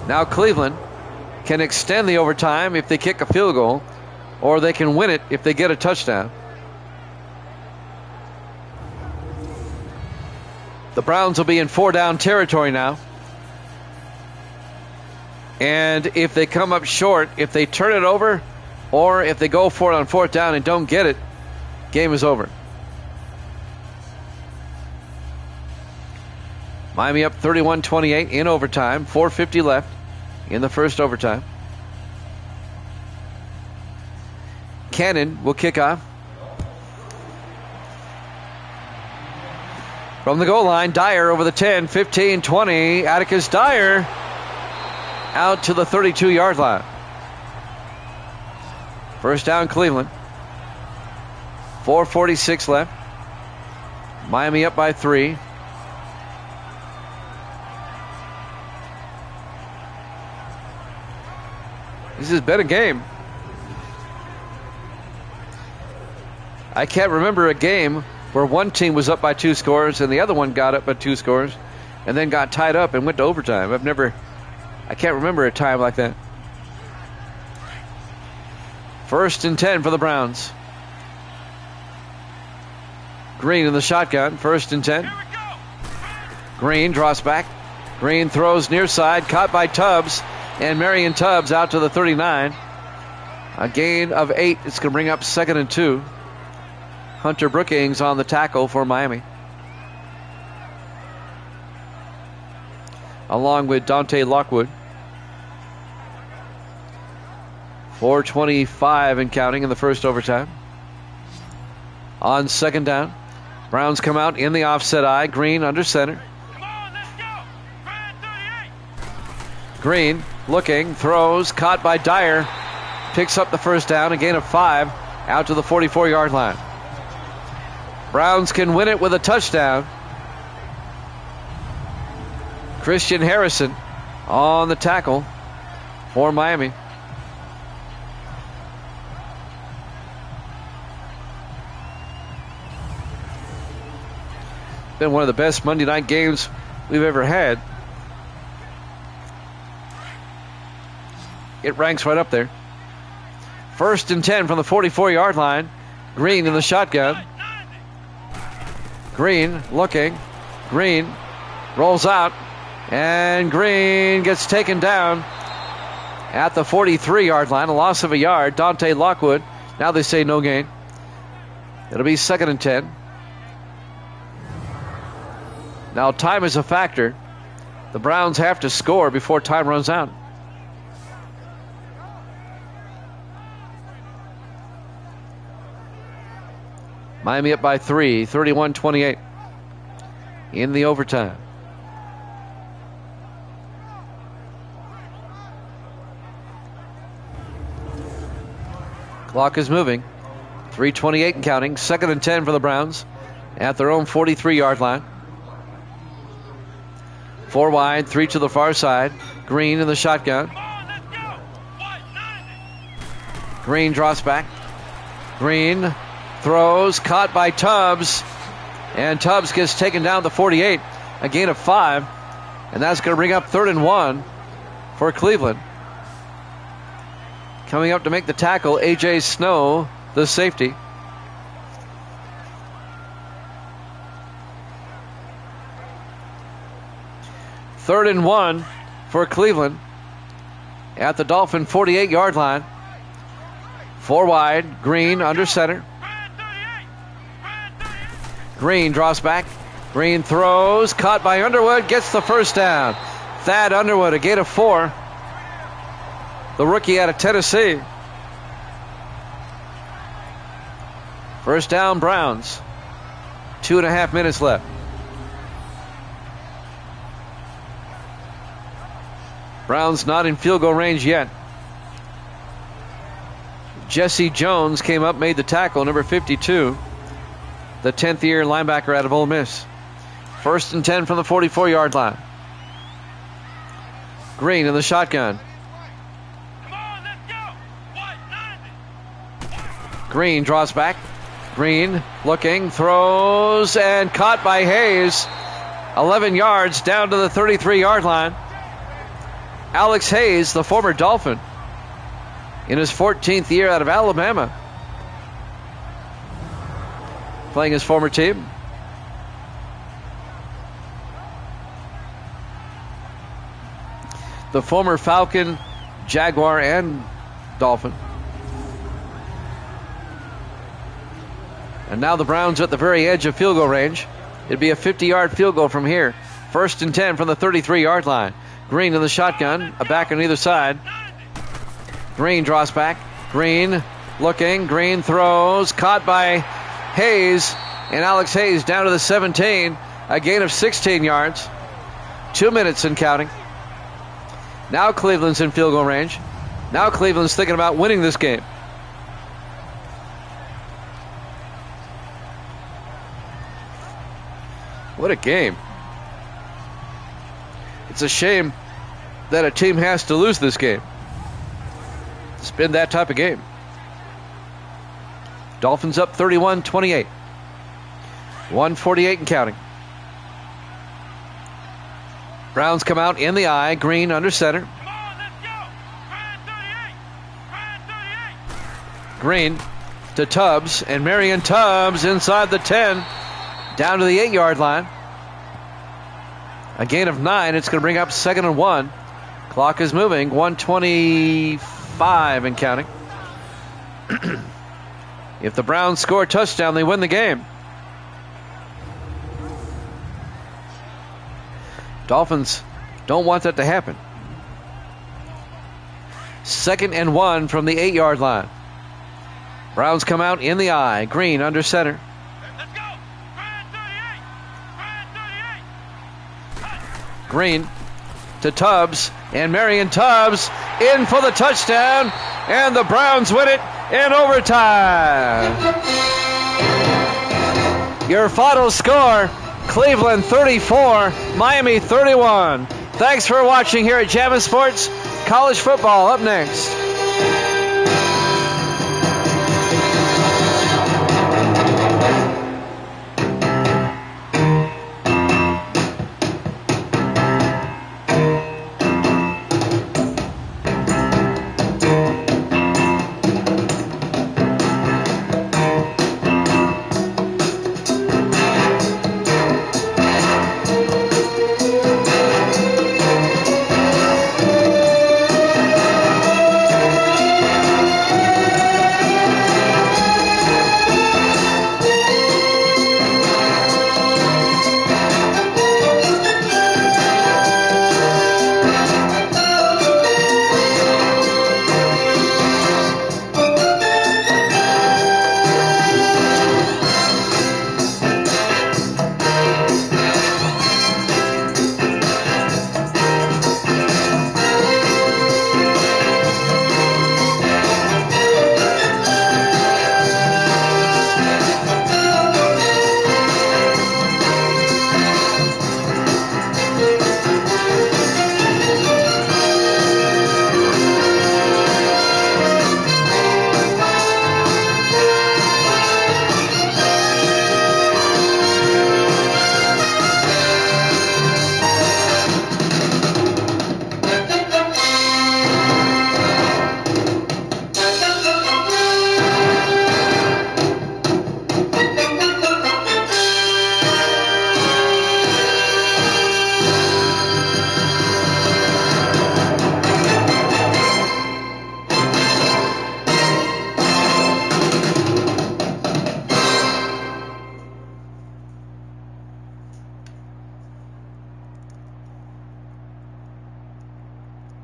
Now Cleveland can extend the overtime if they kick a field goal, or they can win it if they get a touchdown. The Browns will be in 4-down territory now. And if they come up short, if they turn it over, or if they go for it on 4th down and don't get it, game is over. Miami up 31-28 in overtime. 4:50 left in the first overtime. Cannon will kick off. From the goal line, Dyer over the 10, 15, 20. Atticus Dyer out to the 32-yard line. First down, Cleveland. 4:46 left. Miami up by 3. This has been a game. I can't remember a game where one team was up by 2 scores and the other one got up by 2 scores and then got tied up and went to overtime. I can't remember a time like that. 1st and 10 for the Browns. Green in the shotgun. 1st and 10. Green draws back. Green throws near side. Caught by Tubbs. And Marion Tubbs out to the 39. A gain of 8. It's going to bring up 2nd and 2. Hunter Brookings on the tackle for Miami, along with Dante Lockwood. 4:25 and counting in the first overtime. On 2nd down, Browns come out in the offset eye. Green under center. Green looking, throws, caught by Dyer. Picks up the first down, a gain of 5, out to the 44-yard line. Browns can win it with a touchdown. Christian Harrison on the tackle for Miami. Been one of the best Monday night games we've ever had. It ranks right up there. 1st and 10 from the 44-yard line. Green in the shotgun. Green looking. Green rolls out. And Green gets taken down at the 43-yard line. A loss of a yard. Dante Lockwood. Now they say no gain. It'll be 2nd and 10. Now time is a factor. The Browns have to score before time runs out. Miami up by 3, 31-28 in the overtime. Clock is moving. 3:28 and counting. 2nd and 10 for the Browns at their own 43-yard line. 4 wide, 3 to the far side. Green in the shotgun. Green drops back. Green throws, caught by Tubbs. And Tubbs gets taken down to 48. A gain of 5. And that's going to bring up 3rd and 1 for Cleveland. Coming up to make the tackle, A.J. Snow, the safety. Third and 1 for Cleveland at the Dolphin 48-yard line. 4 wide, Green under center. Green draws back. Green throws, caught by Underwood, gets the first down. Thad Underwood, a gain of 4. The rookie out of Tennessee. First down, Browns. 2.5 minutes left. Browns not in field goal range yet. Jesse Jones came up, made the tackle, number 52. The 10th year linebacker out of Ole Miss. 1st and 10 from the 44-yard line. Green in the shotgun. Green draws back. Green looking, throws, and caught by Hayes. 11 yards down to the 33-yard line. Alex Hayes, the former Dolphin, in his 14th year out of Alabama, playing his former team. The former Falcon, Jaguar, and Dolphin. And now the Browns are at the very edge of field goal range. It'd be a 50-yard field goal from here. 1st and 10 from the 33-yard line. Green in the shotgun, a back on either side. Green draws back. Green looking. Green throws. Caught by Hayes. And Alex Hayes down to the 17. A gain of 16 yards. 2 minutes and counting. Now Cleveland's in field goal range. Now Cleveland's thinking about winning this game. What a game. It's a shame that a team has to lose this game. It's been that type of game. Dolphins up 31-28. 1:48 and counting. Browns come out in the eye. Green under center. Come on, let's go. Brand 38. Green to Tubbs, and Marion Tubbs inside the 10, down to the 8-yard line. A gain of 9. It's going to bring up 2nd and 1. Clock is moving. 1:25 and counting. If the Browns score a touchdown, they win the game. Dolphins don't want that to happen. 2nd and 1 from the 8-yard line. Browns come out in the eye. Green under center. Let's go. Brand 38. Brand 38. Green to Tubbs, and Marion Tubbs in for the touchdown, and the Browns win it in overtime. Your final score, Cleveland 34, Miami 31. Thanks for watching here at Jammin' Sports. College football up next.